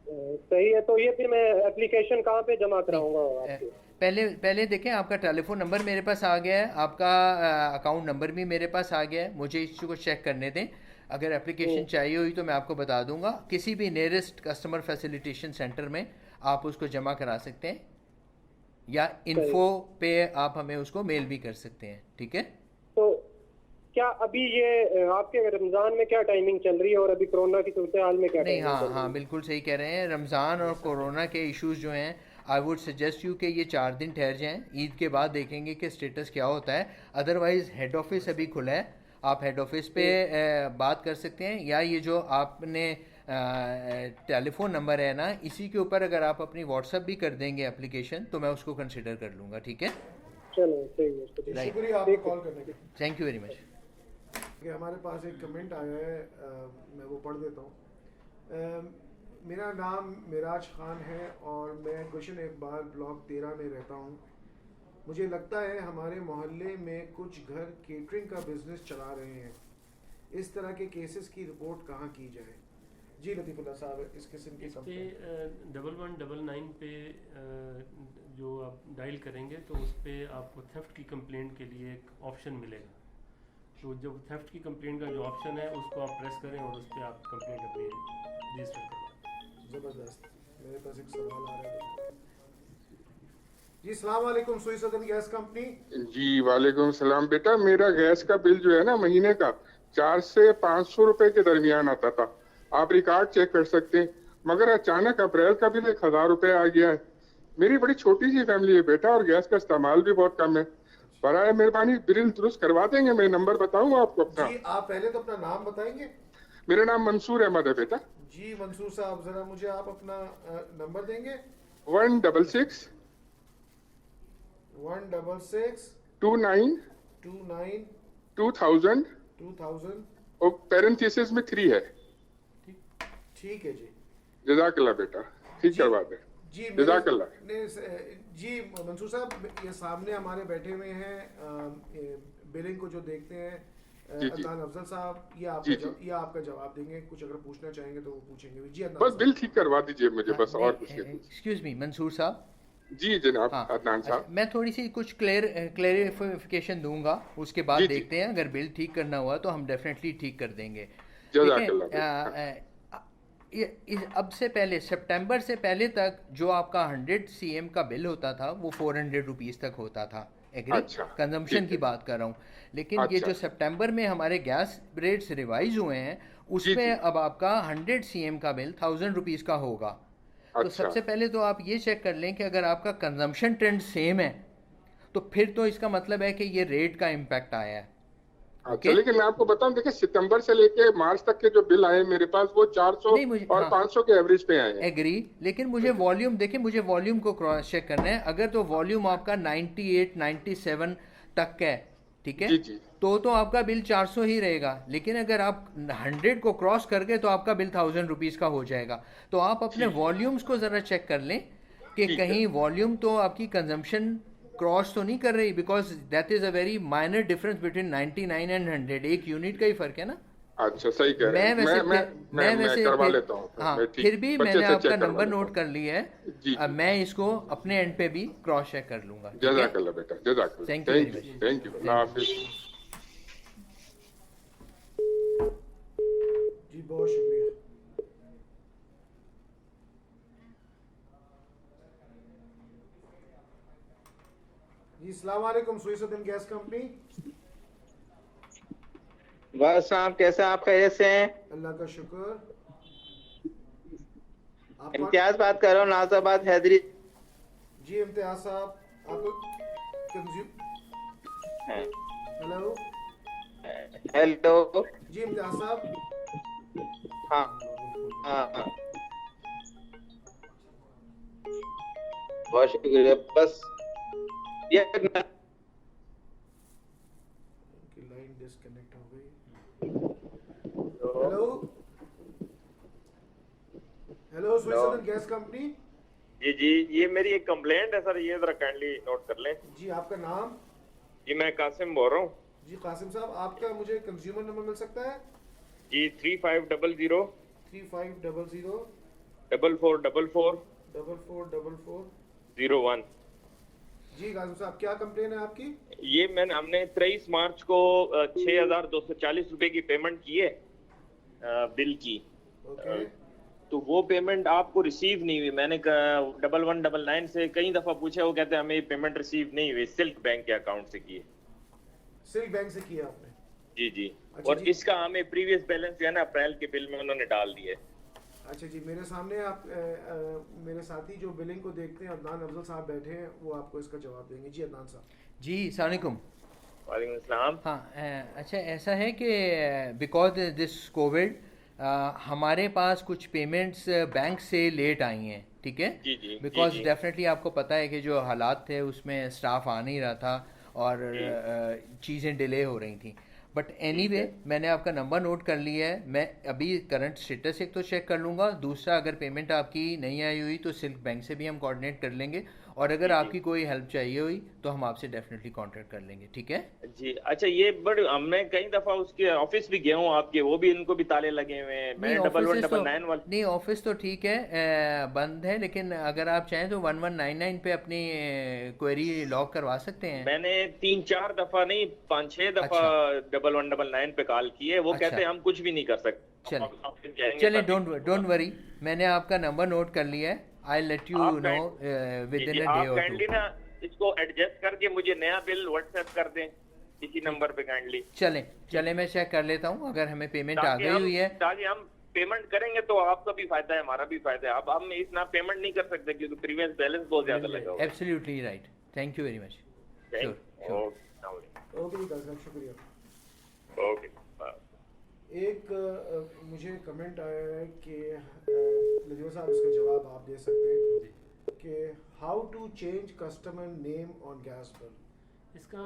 सही है। तो ये फिर मैं एप्लीकेशन कहाँ पे जमा कराऊंगा? पहले देखें, आपका टेलीफोन नंबर मेरे पास आ गया है, आपका अकाउंट नंबर भी मेरे पास आ गया है, मुझे इसको चेक करने दें। अगर एप्लीकेशन चाहिए हुई तो मैं आपको बता दूंगा, किसी भी नियरेस्ट कस्टमर फैसिलिटेशन सेंटर में आप उसको जमा करा सकते हैं, या इन्फो पे आप हमें उसको मेल भी कर सकते हैं, ठीक है? तो क्या अभी ये आपके रमज़ान में क्या टाइमिंग चल रही है, और अभी कोरोना की सूरत हाल में क्या? नहीं, हाँ बिल्कुल सही कह रहे हैं। रमज़ान और कोरोना के इश्यूज जो हैं, आई वुड सजेस्ट यू कि ये 4 दिन ठहर जाएं, ईद के बाद देखेंगे कि स्टेटस क्या होता है। अदरवाइज़ हेड ऑफिस अभी खुला है, आप हेड ऑफिस पे बात कर सकते हैं, या ये जो आपने टेलीफोन नंबर है ना, इसी के ऊपर अगर आप अपनी व्हाट्सएप भी कर देंगे एप्लीकेशन, तो मैं उसको कंसिडर कर लूँगा, ठीक है? चलो सही है, शुक्रिया आपको कॉल करने के। Thank you very much. हमारे पास एक कमेंट आया है, मैं वो पढ़ देता हूँ। मेरा नाम मिराज खान है और मैं गुलशन इकबाल ब्लॉक 13 में रहता हूँ। मुझे लगता है हमारे मोहल्ले में कुछ घर केटरिंग का बिजनेस चला रहे हैं। इस तरह के केसेस की रिपोर्ट कहाँ की जाए? जी लतीफ़ुल्लाह साहब, इस किस्म की पे 1199 पे जो आप डायल करेंगे तो उस पर आपको थेफ्ट की कंप्लेंट के लिए एक ऑप्शन मिलेगा। तो जब थेफ्ट की कंप्लेंट का जो ऑप्शन है उसको आप प्रेस करें और उस पर आप कंप्लेंट अपनी रजिस्टर करें। ज़बरदस्त। मेरे पास एक सवाल आ रहा है जी। अस्सलाम वालेकुम, सुई सदन गैस कंपनी। जी वालेकुम सलाम। बेटा मेरा गैस का बिल जो है ना महीने का 400 से 500 रुपए के दरमियान आता था, आप रिकॉर्ड चेक कर सकते हैं, मगर अचानक अप्रैल का बिल 1000 रुपए आ गया है। मेरी बड़ी छोटी सी फैमिली है बेटा, और गैस का इस्तेमाल भी बहुत कम है। बराए मेहरबानी बिल दुरुस्त करवा देंगे? मैं नंबर बताऊंगा आपको अपना। जी आप पहले तो अपना नाम बताएंगे। मेरा नाम मंसूर अहमद है बेटा। जी मंसूर साहब, जरा मुझे आप अपना नंबर देंगे। 166 166 29 2000 और पैरेंथेसिस में 3 है। ठीक है जी, जज़ाकल्लाह बेटा, ठीक करवा दे। जी जज़ाकल्लाह। जी मंसूर साहब, ये सामने हमारे बैठे हुए हैं बिलिंग को जो देखते हैं, अदनान अफजल साहब, ये आपका जवाब देंगे। कुछ अगर पूछना चाहेंगे तो वो पूछेंगे। जी बस बिल ठीक करवा दीजिए मुझे, बस और कुछ नहीं। एक्सक्यूज मी मंसूर साहब। जी जनाब। अदनान साहब, मैं थोड़ी सी कुछ क्लेरिफिकेशन दूंगा, उसके बाद देखते हैं अगर बिल ठीक करना हुआ तो हम डेफिनेटली ठीक कर देंगे। अब से पहले, सितंबर से पहले तक जो आपका 100 CM का बिल होता था वो 400 रुपीज़ तक होता था। कंजम्पशन की बात कर रहा हूँ। लेकिन ये जो सितंबर में हमारे गैस रेट्स रिवाइज हुए हैं, उसमें अब आपका 100 CM का बिल 1000 रुपीज़ का होगा। तो सबसे पहले तो आप ये चेक कर लें कि अगर आपका कंजम्पशन ट्रेंड सेम है तो फिर तो इसका मतलब है कि ये रेट का इम्पैक्ट आया है। अच्छा, लेकिन मैं आपको बताऊं, देखिए सितंबर से लेके मार्च तक के जो बिल आए मेरे पास वो 400 और 500 के एवरेज पे आए हैं। एग्री, लेकिन मुझे वॉल्यूम देखिए, मुझे वॉल्यूम को क्रॉस चेक करना है। अगर तो वॉल्यूम आपका 98 97 तक का है, ठीक है, तो आपका बिल 400 ही रहेगा। लेकिन अगर आप 100 को क्रॉस कर गए तो आपका बिल 1000 रुपीज़ का हो जाएगा। तो आप अपने वॉल्यूम्स को ज़रा चेक कर लें कि कहीं वॉल्यूम तो आपकी कंजम्पशन क्रॉस तो नहीं कर रही, because that is a very minor difference between 99 and 100। एक यूनिट का ही फ़र्क है ना। अच्छा सही कह रहे हैं। मैं वैसे करवा लेता हूँ। हाँ, मैं ठीक फिर भी बच्चे मैंने से आपका चेक करवा नंबर लेता नोट हूँ। कर लिया है। जी अब मैं इसको अपने एंड पे भी क्रॉस चेक कर लूंगा। ठीक है? जज़ाकल्लाह बेटा, जज़ाकल्लाह। Thank you very much. Thank you. अल्लाह हाफिज। जी बहुत शुक्रिया। जी अस्सलाम वालेकुम, सुईसुद्दीन गैस कंपनी। बस साहब कैसे आप खैरियत से हैं? अल्लाह का शुक्र। इम्तियाज बात कर रहा हूँ, नाजाबाद हैदरी। जी इम्तियाज साहब, आपको हेलो हेलो जी इम्तियाज साहब। हाँ हाँ बहुत शुक्रिया। बस ये लाइन डिस्कनेक्ट हो गई। हेलो हेलो, सुईसुद्दीन गैस कंपनी। जी ये मेरी एक कंप्लेंट है सर, ये जरा काइंडली नोट कर लें। जी आपका नाम? जी मैं कासिम बोल रहा हूँ। जी कासिम साहब, आपका मुझे कंज्यूमर नंबर मिल सकता है? जी 3500 3500 4444 4444 01। जी कासिम साहब, क्या कंप्लेन है आपकी? ये हमने 23 मार्च को 6240 रुपए की पेमेंट की है बिल की। ओके। तो वो पेमेंट आपको रिसीव नहीं हुई। मैंने 1199 से कई दफा पूछा, वो कहते हैं हमें ये पेमेंट रिसीव नहीं हुई। सिल्क बैंक के अकाउंट से की है। सिल्क बैंक से किया आपने? जी अच्छा और जी। इसका हमें प्रीवियस बैलेंस जो है ना अप्रैल के बिल में उन्होंने डाल दिया है। अच्छा जी, मेरे सामने आप मेरे साथी जो बिलिंग को देखते हैं अदनान अफजल साहब बैठे हैं, वो आपको इसका जवाब देंगे। जी अदनान साहब। जी अस्सलाम वालेकुम। वालेकुम अस्सलाम। हाँ अच्छा ऐसा है कि बिकॉज दिस कोविड हमारे पास कुछ पेमेंट्स बैंक से लेट आई हैं। ठीक है? जी बिकॉज डेफिनेटली आपको पता है कि जो हालात थे उसमें स्टाफ आ नहीं रहा था और चीज़ें डिले हो रही थी। बट एनीवे मैंने आपका नंबर नोट कर लिया है। मैं अभी करंट स्टेटस एक तो चेक कर लूँगा, दूसरा अगर पेमेंट आपकी नहीं आई हुई तो सिल्क बैंक से भी हम कोऑर्डिनेट कर लेंगे, और अगर आपकी कोई हेल्प चाहिए हुई तो हम आपसे डेफिनेटली कांटेक्ट कर लेंगे। ठीक है जी? अच्छा ये बट मैं कई दफा उसके ऑफिस भी गया हूँ आपके, वो भी इनको भी ताले लगे हुए हैं। मैं 1199 वाला नहीं, ऑफिस तो ठीक है बंद है, लेकिन अगर आप चाहें तो 1199 पे अपनी क्वेरी लॉक करवा सकते हैं। मैंने 3-4 दफा नहीं 5-6 दफा 1199 पे कॉल की है। वो कहते हैं हम कुछ भी नहीं कर सकते। चले डोंट वरी, मैंने आपका नंबर नोट कर लिया है। आई let you know with in a day और काइंडली ना इसको एडजस्ट करके मुझे नया बिल व्हाट्सएप कर दें इसी नंबर पे काइंडली। चले मैं चेक कर लेता हूँ अगर हमें पेमेंट आ गई हुई है। ताकि हम पेमेंट करेंगे तो आपका भी फायदा है, हमारा भी फायदा है। अब हम इतना पेमेंट नहीं कर सकते क्योंकि प्रीवियस बैलेंस बहुत ज्यादा लगा हुआ है। Absolutely right. Thank you very much. Okay जी, शुक्रिया। ओके। एक मुझे कमेंट आया है कि लजीवा साहब इसका जवाब आप दे सकते हैं कि how to change customer name on gas bill. इसका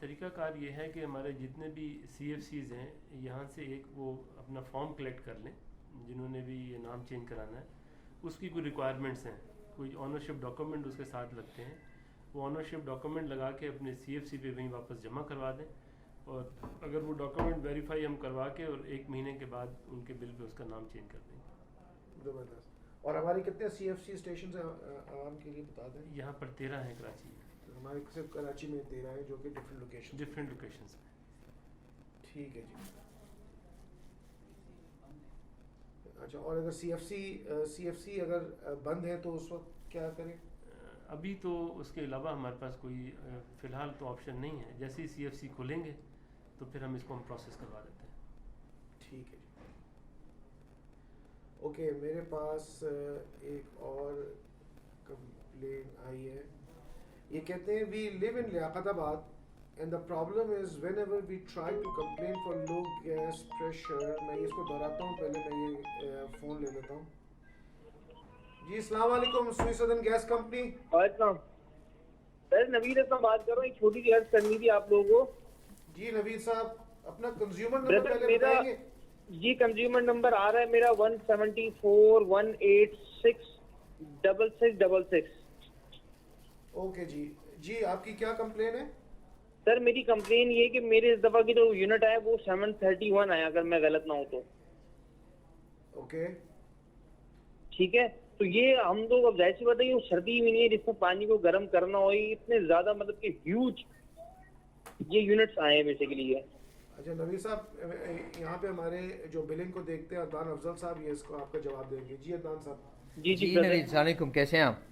तरीकाकार ये है कि हमारे जितने भी CFCs हैं यहाँ से एक वो अपना फॉर्म कलेक्ट कर लें, जिन्होंने भी ये नाम चेंज कराना है उसकी कोई रिक्वायरमेंट्स हैं, कोई ऑनरशिप डॉक्यूमेंट उसके साथ लगते हैं, वो ऑनरशिप डॉक्यूमेंट लगा के अपने CFC पे वहीं वापस जमा करवा दें, और अगर वो डॉक्यूमेंट वेरीफाई हम करवा के और 1 महीने के बाद उनके बिल पे उसका नाम चेंज कर देंगे। ज़बरदस्त। और हमारे कितने CFC स्टेशन हैं आवाम के लिए बता दें? यहाँ पर 13 हैं कराची में। तो हमारे सिर्फ कराची में 13 हैं जो कि डिफरेंट लोकेशंस में। ठीक है जी। अच्छा, और अगर CFC अगर बंद है तो उस वक्त क्या करें? अभी तो उसके अलावा हमारे पास कोई फ़िलहाल तो ऑप्शन नहीं है। जैसे ही CFC खुलेंगे तो फिर हम इसको प्रोसेस करवा देते हैं। ठीक है जी। ओके, मेरे पास एक और कंप्लेन आई है। ये कहते हैं we live in Liaquatabad and the problem is whenever we try to complain for low gas pressure. मैं इसको दोहराता हूँ, पहले मैं ये फ़ोन ले लेता हूँ। जी अस्सलाम वालेकुम, सुईसुद्दीन गैस कंपनी। वालेकुम सर, नवीद असलम बात कर रहा हूँ। एक छोटी सी अर्ज करनी थी आप लोगों को। जी नवीद साहब, अपना कंज्यूमर नंबर पहले बताएंगे। जी कंज्यूमर नंबर आ रहा है मेरा 174-186-6666। ओके जी। जी आपकी क्या कंप्लेन है? सर मेरी कंप्लेन ये है कि मेरे इस दफा की जो यूनिट आया वो 731 आया, अगर मैं गलत ना हूँ तो। ओके ठीक है, तो ये हम लोग अब जाहिर सी बात है कि वो सर्दी भी नहीं है जिसमें पानी को गर्म करना हो, ये इतने ज्यादा मतलब कि ह्यूज ये यूनिट्स आए हैं बेसिकली ये। अच्छा नवीद साहब, यहाँ पे हमारे जो बिलिंग को देखते हैं अदनान अफजल साहब, ये इसको आपका जवाब देंगे। जी अदनान साहब। जी नवीद सलाम, कैसे हैं आप?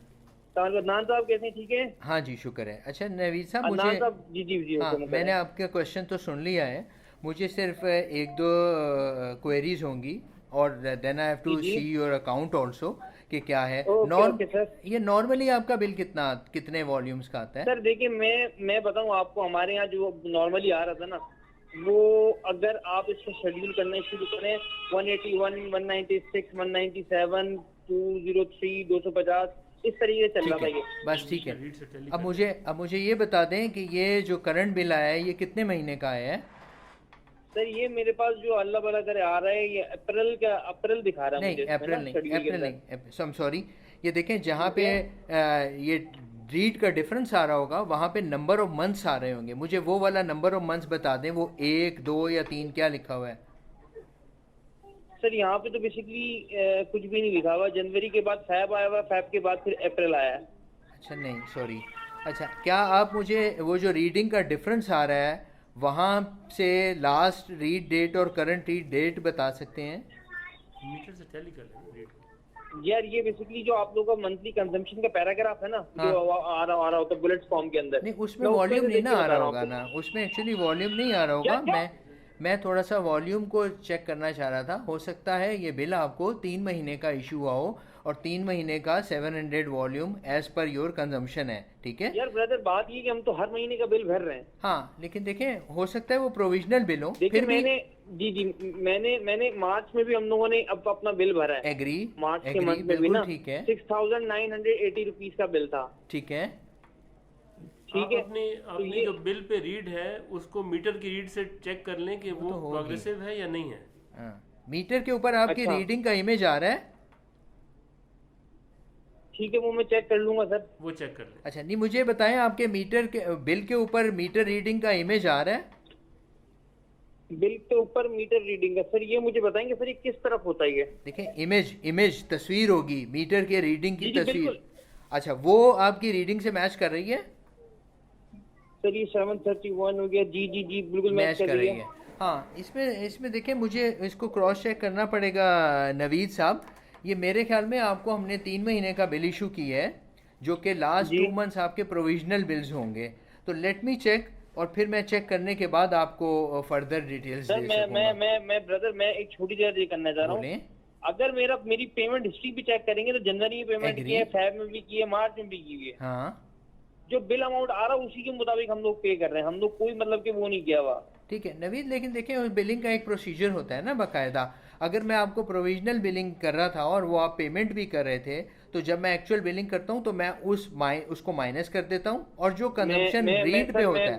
अदनान साहब कैसे हैं? ठीक है, हाँ जी शुक्र है। अच्छा नवीद साहब अदनान मुझे साहब, जी हाँ, मैंने आपका क्वेश्चन तो सुन लिया है, मुझे सिर्फ एक दो क्वेरीज होंगी और then I have to see your account also कि क्या है। ये नॉर्मली आपका बिल कितने वॉल्यूम्स का आता है? सर देखिए मैं बताऊं आपको, हमारे यहाँ जो नॉर्मली आ रहा था ना, वो अगर आप इसको शेड्यूल करना शुरू करें 181, 196, 197, 203, 250 इस तरीके से चल रहा था ये। बस ठीक है। अब मुझे ये बता दें कि ये जो करंट बिल आया है ये कितने महीने का आया है? सर ये मेरे पास जो अल्लाह भला करे आ रहा है ये अप्रैल दिखा रहा है। नहीं अप्रैल नहीं, सॉरी, ये देखें जहाँ पे ये रीड का डिफरेंस आ रहा होगा वहाँ पे नंबर ऑफ मंथ्स आ रहे होंगे। मुझे वो वाला नंबर ऑफ मंथ्स बता दें, वो 1, 2 या 3 क्या लिखा हुआ है? सर यहाँ पे तो बेसिकली कुछ भी नहीं लिखा हुआ। जनवरी के बाद फैब आया हुआ, फैब के बाद फिर अप्रैल आया है। अच्छा नहीं सॉरी, अच्छा क्या आप मुझे वो जो रीडिंग का डिफरेंस आ रहा है वहाँ से लास्ट रीड डेट और करंट रीड डेट बता सकते हैं? मीटर से टैली कर लेंगे यार। ये बेसिकली जो आप लोगों का मंथली कंजम्पशन का पैराग्राफ है ना, हाँ। जो आ रहा होता है बुलेट्स फॉर्म के अंदर, नहीं उसमें वॉल्यूम नहीं ना आ रहा होगा ना, उसमें एक्चुअली वॉल्यूम नहीं आ रहा होगा। मैं थोड़ा सा वॉल्यूम को चेक करना चाह रहा था। हो सकता है ये बिल आपको 3 महीने का इशू हुआ हो और 3 महीने का 700 volume as per your consumption है, ठीक है? यार ब्रदर बात ये कि हम तो हर महीने का बिल भर रहे हैं। हाँ लेकिन देखें हो सकता है वो प्रोविजनल बिल हो। फिर मैंने मार्च में भी हम लोगों ने अब अपना बिल भरा है। एग्री, मार्च के मंथ में भी ना, ठीक है, 6,980 रुपीज का बिल था। ठीक है ठीक है। अपनी जो बिल पे रीड है उसको मीटर की रीड से चेक कर लें कि वो प्रोग्रेसिव है या नहीं है। मीटर के ऊपर आपकी रीडिंग का इमेज आ रहा है? ठीक है, वो मैं चेक कर लूंगा सर। वो चेक कर लें। अच्छा नहीं, मुझे बताएं आपके मीटर के बिल के ऊपर मीटर रीडिंग का इमेज आ रहा है? बिल के ऊपर मीटर रीडिंग का सर ये मुझे बताएंगे सर, ये किस तरफ होता है? ये देखें इमेज तस्वीर होगी मीटर के रीडिंग की तस्वीर। अच्छा वो आपकी रीडिंग से मैच कर रही है? सर ये 731 हो गया। जी बिल्कुल मैच कर रही है। हाँ इसमें देखें मुझे इसको क्रॉस चेक करना पड़ेगा नवीद साहब। ये मेरे ख्याल में आपको हमने 3 महीने का बिल इशू किया है जो कि लास्ट 2 मंथ्स आपके प्रोविजनल बिल्स होंगे। तो लेट मी चेक और फिर मैं चेक करने के बाद आपको फर्दर डिटेल्स दे सकूंगा। मैं ब्रदर मैं एक छोटी जगह ये करना चाह रहा हूँ। अगर मेरी पेमेंट हिस्ट्री भी चेक करेंगे तो जनवरी में पेमेंट की है, फेब में भी की है, मार्च में भी की है। हाँ जो बिल अमाउंट आ रहा है उसी के मुताबिक हम लोग पे कर रहे हैं। हम लोग कोई मतलब कि वो नहीं किया हुआ। ठीक है नवीद, लेकिन देखें बिलिंग का एक प्रोसीजर होता है ना बाकायदा। अगर मैं आपको प्रोविजनल बिलिंग कर रहा था और वो आप पेमेंट भी कर रहे थे, तो जब मैं एक्चुअल बिलिंग करता हूँ तो मैं उसको माइनस कर देता हूँ और जो कंजम्पशन रीड पे होता है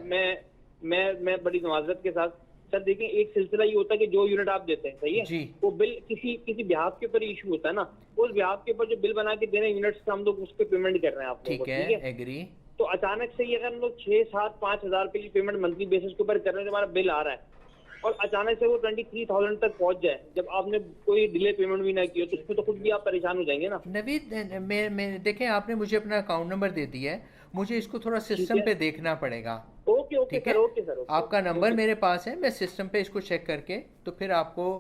मैं बड़ी माजरत के साथ सर देखिए, एक सिलसिला ये होता है कि जो यूनिट आप देते हैं सही है जी, वो बिल किसी बिहाफ के ऊपर इशू होता है ना, उस बिहाफ के ऊपर जो बिल बना के दे रहे हैं यूनिट्स का हम लोग उस पर पेमेंट कर रहे हैं आप। ठीक है एग्री। तो अचानक से अगर हम लोग 6, 7, 5 हजार रुपए की पेमेंट मंथली बेसिस के ऊपर कर रहे हैं, हमारा बिल आ रहा है और अचानक से वो 23,000 तक पहुंच जाए, जब आपने कोई डिले पेमेंट भी ना की हो, तो उसमें तो खुद भी आप परेशान हो जाएंगे ना। नवीद देखें आपने मुझे अपना अकाउंट नंबर दे दिया है, मुझे इसको थोड़ा सिस्टम पे देखना पड़ेगा। ओके ठीक है, आपका नंबर मेरे पास है, मैं सिस्टम पे इसको चेक करके तो फिर आपको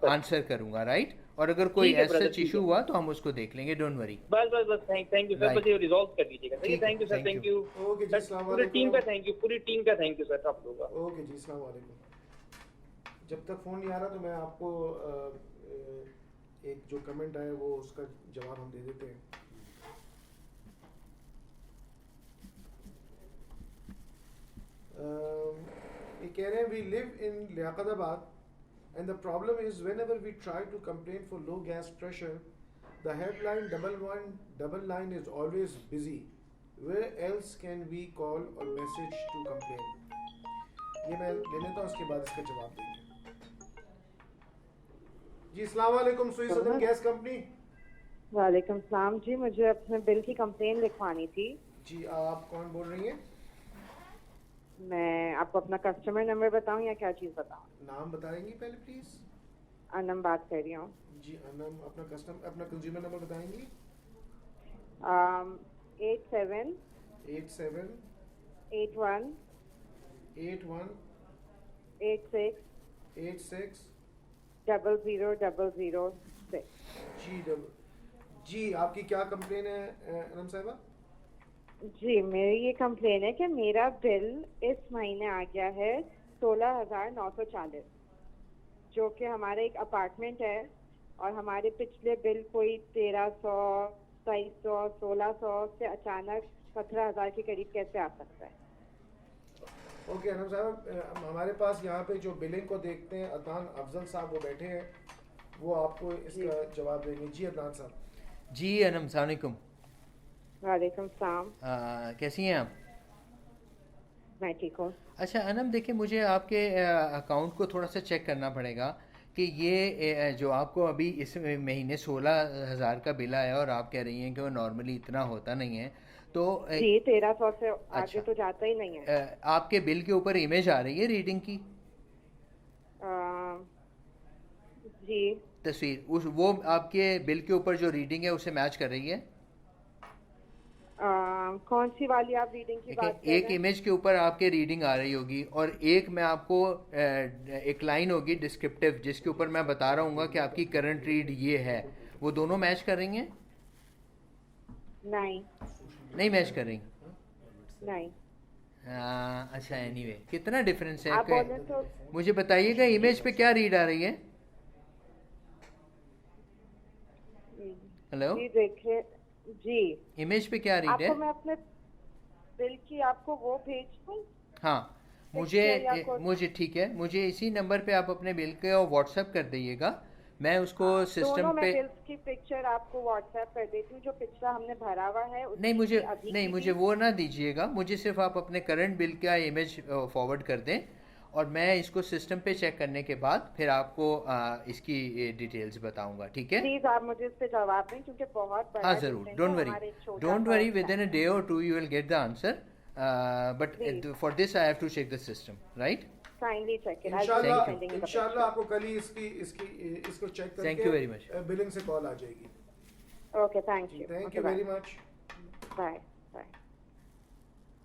आंसर करूंगा, राइट? और अगर कोई ऐसा इशू हुआ तो हम उसको देख लेंगे, डोंट वरी। बस थैंक यू सर, बस ये रिजॉल्व कर दीजिएगा। Thank you sir, thank you. Okay जी, अस्सलाम वालेकुम। पूरी टीम का थैंक यू, पूरी टीम का थैंक यू सर आप लोगों का। ओके जी, अस्सलाम वालेकुम। जब तक फ़ोन नहीं आ रहा तो मैं आपको एक जो कमेंट आया वो उसका जवाब हम दे देते हैं। ये कह रहे हैं we live in Liaquatabad and the problem is whenever we try to complain for low gas pressure, the helpline 1199 is always busy. Where else can we call or message to complain? ये मैं ले लेता हूँ, उसके बाद इसका जवाब देंगे। जी अस्सलाम वालेकुम, सुई सदन गैस कंपनी। वालेकुम सलाम जी, मुझे अपने बिल की कंप्लेन लिखवानी थी। जी आप कौन बोल रही हैं? मैं आपको अपना कस्टमर नंबर बताऊं या क्या चीज़ बताऊं? नाम बताएंगी पहले प्लीज? अनम बात कर रही हूँ। जी अनम, अपना कंज्यूमर नंबर बताएंगी? 87 87 81 81 86 86 0006। जी आपकी क्या कंप्लेन है अनम साहिबा? जी मेरी ये कंप्लेन है कि मेरा बिल इस महीने आ गया है 16,940, जो कि हमारा एक अपार्टमेंट है, और हमारे पिछले बिल कोई 1,300, 2,200, 1,600 से अचानक 17,000 के करीब कैसे आ सकता है? ओके अनम साहब, हमारे पास यहाँ पे जो बिलिंग को देखते हैं अदनान अफजल साहब, वो बैठे हैं, वो आपको इसका जवाब देंगे। जी अदनान साहब। जी अनम, अस्सलाम वालेकुम। वालेकुम सलाम। कैसी हैं आप? मैं ठीक हूँ। अच्छा अनम, देखिए मुझे आपके अकाउंट को थोड़ा सा चेक करना पड़ेगा कि ये जो आपको अभी इस महीने 16,000 का बिल आया और आप कह रही हैं कि वो नॉर्मली इतना होता नहीं है, तो जी 1,300 से आगे अच्छा, तो जाता ही नहीं है। आपके बिल के ऊपर इमेज आ रही है रीडिंग की? जी तस्वीर वो आपके बिल के ऊपर जो रीडिंग है उसे मैच कर रही है? कौन सी वाली आप रीडिंग की बात कर रहे एक हैं? इमेज के ऊपर आपके रीडिंग आ रही होगी और एक में आपको एक लाइन होगी डिस्क्रिप्टिव जिसके ऊपर मैं बता रहा हूँ कि आपकी करंट रीड ये है। वो दोनों मैच कर रही हैं? नहीं मैच कर रही? नहीं। अच्छा एनीवे, कितना डिफरेंस है आप बोले तो मुझे बताइएगा इमेज पे क्या रीड आ रही है? हेलो जी देखिए जी, इमेज पे क्या रीड है? आपको मैं अपने बिल की आपको वो भेज दूं? हाँ मुझे ठीक है, मुझे इसी नंबर पे आप अपने बिल के व्हाट्सएप कर दीजिएगा, मैं उसको सिस्टम दोनों पे मैं बिल्स की पिक्चर आपको व्हाट्सएप कर देती हूँ, जो पिछला हमने भरा हुआ है उसकी नहीं मुझे वो ना दीजिएगा, मुझे सिर्फ आप अपने करंट बिल का इमेज फॉरवर्ड कर दें और मैं इसको सिस्टम पे चेक करने के बाद फिर आपको इसकी डिटेल्स बताऊंगा, ठीक है? प्लीज आप मुझे इस पे जवाब दें क्योंकि बहुत बड़ा हाँ जरूर, don't worry within a day और two you will get the answer, but for this I have to check the system, right? Kindly check इट। इंशाल्लाह आपको कल ही इसको चेक करके thank you very much, billing से कॉल आ जाएगी। Okay thank you very much, bye bye.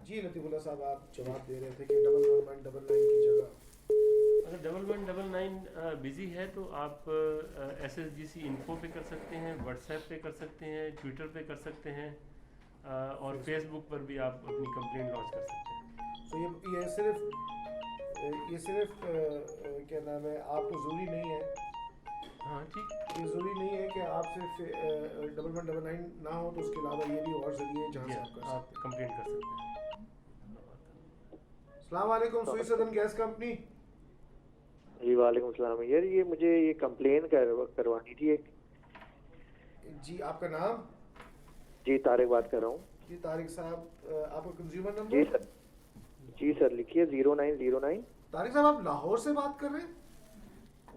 जी लतीफुल्लाह साहब, आप जवाब दे रहे थे कि 111999 की जगह अगर 1119 बिजी है तो आप SSGC इन्फो पे कर सकते हैं, व्हाट्सएप पे कर सकते हैं, ट्विटर पे कर सकते हैं और फेसबुक पर भी आप अपनी कंप्लेंट लॉन्च कर सकते हैं। तो ये सिर्फ क्या नाम है, आपको ज़रूरी नहीं है, हाँ ठीक, ये ज़रूरी नहीं है कि आप सिर्फ 1199 ना हो, तो उसके अलावा ये भी और जरिए हैं जहाँ से आप कंप्लेंट कर सकते हैं। अस्सलाम वालेकुम, सुई सदन गैस कंपनी। जी वालेकुम सलाम। यार ये मुझे ये कंप्लेन करवानी थी एक। जी आपका नाम? जी तारिक बात कर रहा हूँ। जी तारिक साहब, आपका कंज्यूमर नंबर? जी सर लिखिए 0909। तारिक साहब आप लाहौर से बात कर रहे हैं?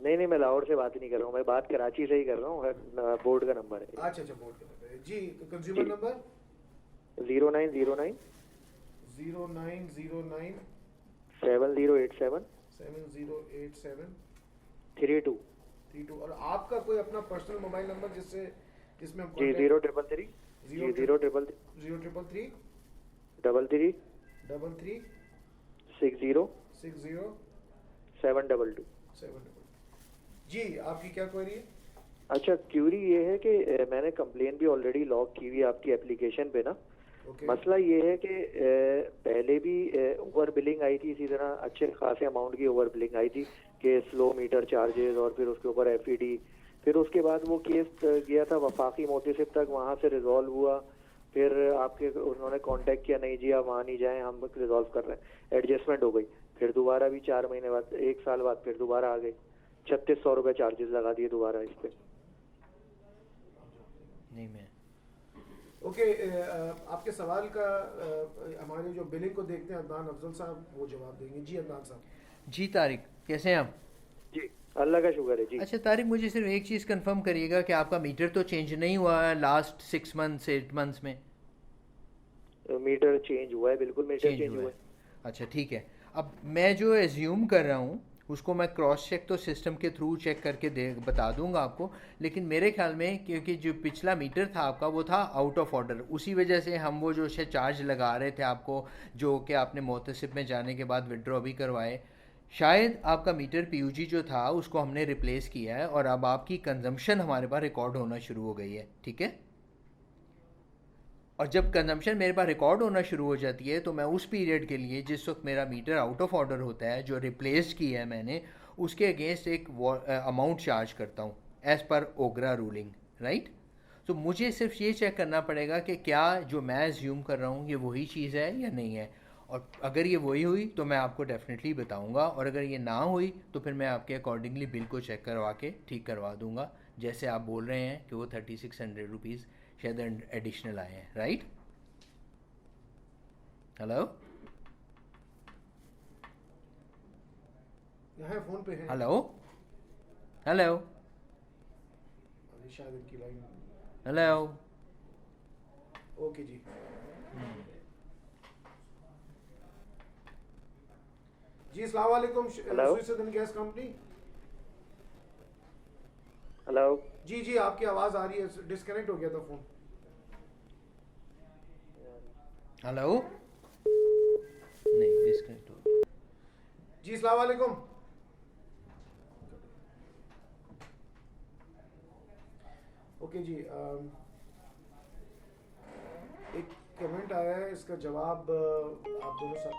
नहीं मैं लाहौर से बात नहीं कर रहा हूँ, मैं बात कराची से ही कर रहा हूँ, बोर्ड का नंबर है। अच्छा बोर्ड का नंबर है जी। Consumer number 0909 0909 7087 32। और आपका कोई अपना पर्सनल मोबाइल नंबर जिसमें हम जी 0333 60 722। जी आपकी क्या क्वेरी है? अच्छा क्यूरी ये है कि मैंने कंप्लेन भी ऑलरेडी लॉग की हुई है आपकी एप्लीकेशन पे ना। मसला ये है कि पहले भी ओवर बिलिंग आई थी, इसी तरह अच्छे खासे अमाउंट की ओवर बिलिंग आई थी कि स्लो मीटर चार्जेस और फिर उसके ऊपर FED, फिर उसके बाद वो केस गया था वफाकी मोहतसिब तक, वहाँ से रिजॉल्व हुआ, फिर आपके उन्होंने कांटेक्ट किया, नहीं जी आप वहाँ नहीं जाएं हम रिजॉल्व कर रहे हैं, एडजस्टमेंट हो गई, फिर दोबारा भी 4 महीने बाद 1 साल बाद फिर दोबारा आ गई, 3600 रुपये चार्जेस लगा दिए दोबारा इस पे। नहीं मैं ओके, आपके सवाल का हमारे जो बिलिंग को देखते हैं अदनान अफजल साहब वो जवाब देंगे। जी अदनान साहब। जी तारिक, कैसे हैं आप? जी अल्लाह का शुक्र है जी। अच्छा तारिक, मुझे सिर्फ एक चीज़ कंफर्म करिएगा कि आपका मीटर तो चेंज नहीं हुआ है लास्ट 6 मंथ्स 8 मंथ्स में? मीटर चेंज हुआ है, बिल्कुल मीटर चेंज हुआ है। अच्छा ठीक है। अब मैं जो एज्यूम कर रहा हूँ उसको मैं क्रॉस चेक तो सिस्टम के थ्रू चेक करके बता दूंगा आपको, लेकिन मेरे ख्याल में क्योंकि जो पिछला मीटर था आपका वो था आउट ऑफ ऑर्डर, उसी वजह से हम वो जो चार्ज लगा रहे थे आपको, जो कि आपने मोहतसिब में जाने के बाद विड्रॉ भी करवाए। शायद आपका मीटर पीयूजी जो था उसको हमने रिप्लेस किया है और अब आपकी कंजम्पशन हमारे पास रिकॉर्ड होना शुरू हो गई है, ठीक है। और जब कंजम्पशन मेरे पास रिकॉर्ड होना शुरू हो जाती है तो मैं उस पीरियड के लिए जिस वक्त मेरा मीटर आउट ऑफ ऑर्डर होता है, जो रिप्लेस किया है मैंने, उसके अगेंस्ट एक अमाउंट चार्ज करता हूँ एज़ पर ओगरा रूलिंग, राइट। तो मुझे सिर्फ ये चेक करना पड़ेगा कि क्या जो मैं एज्यूम कर रहा हूँ ये वही चीज़ है या नहीं है, और अगर ये वही हुई तो मैं आपको डेफिनेटली बताऊँगा, और अगर ये ना हुई तो फिर मैं आपके अकॉर्डिंगली बिल को चेक करवा के ठीक करवा दूँगा, जैसे आप बोल रहे हैं कि वो 3600 रुपीज़ शायद एडिशनल आए हैं, राइट। हेलो फोन पे है। हेलो हेलो शायद इनकी लाइन। हेलो ओके जी। जी अस्सलाम वालेकुम, सुईसदन गैस कंपनी। हेलो जी जी, आपकी आवाज़ आ रही है, डिस्कनेक्ट हो गया था फ़ोन। हेलो नहीं, डिस्कनेक्ट हो गया। जी अस्सलाम वालेकुम। ओके जी, एक कमेंट आया है, इसका जवाब आप दोनों साथ।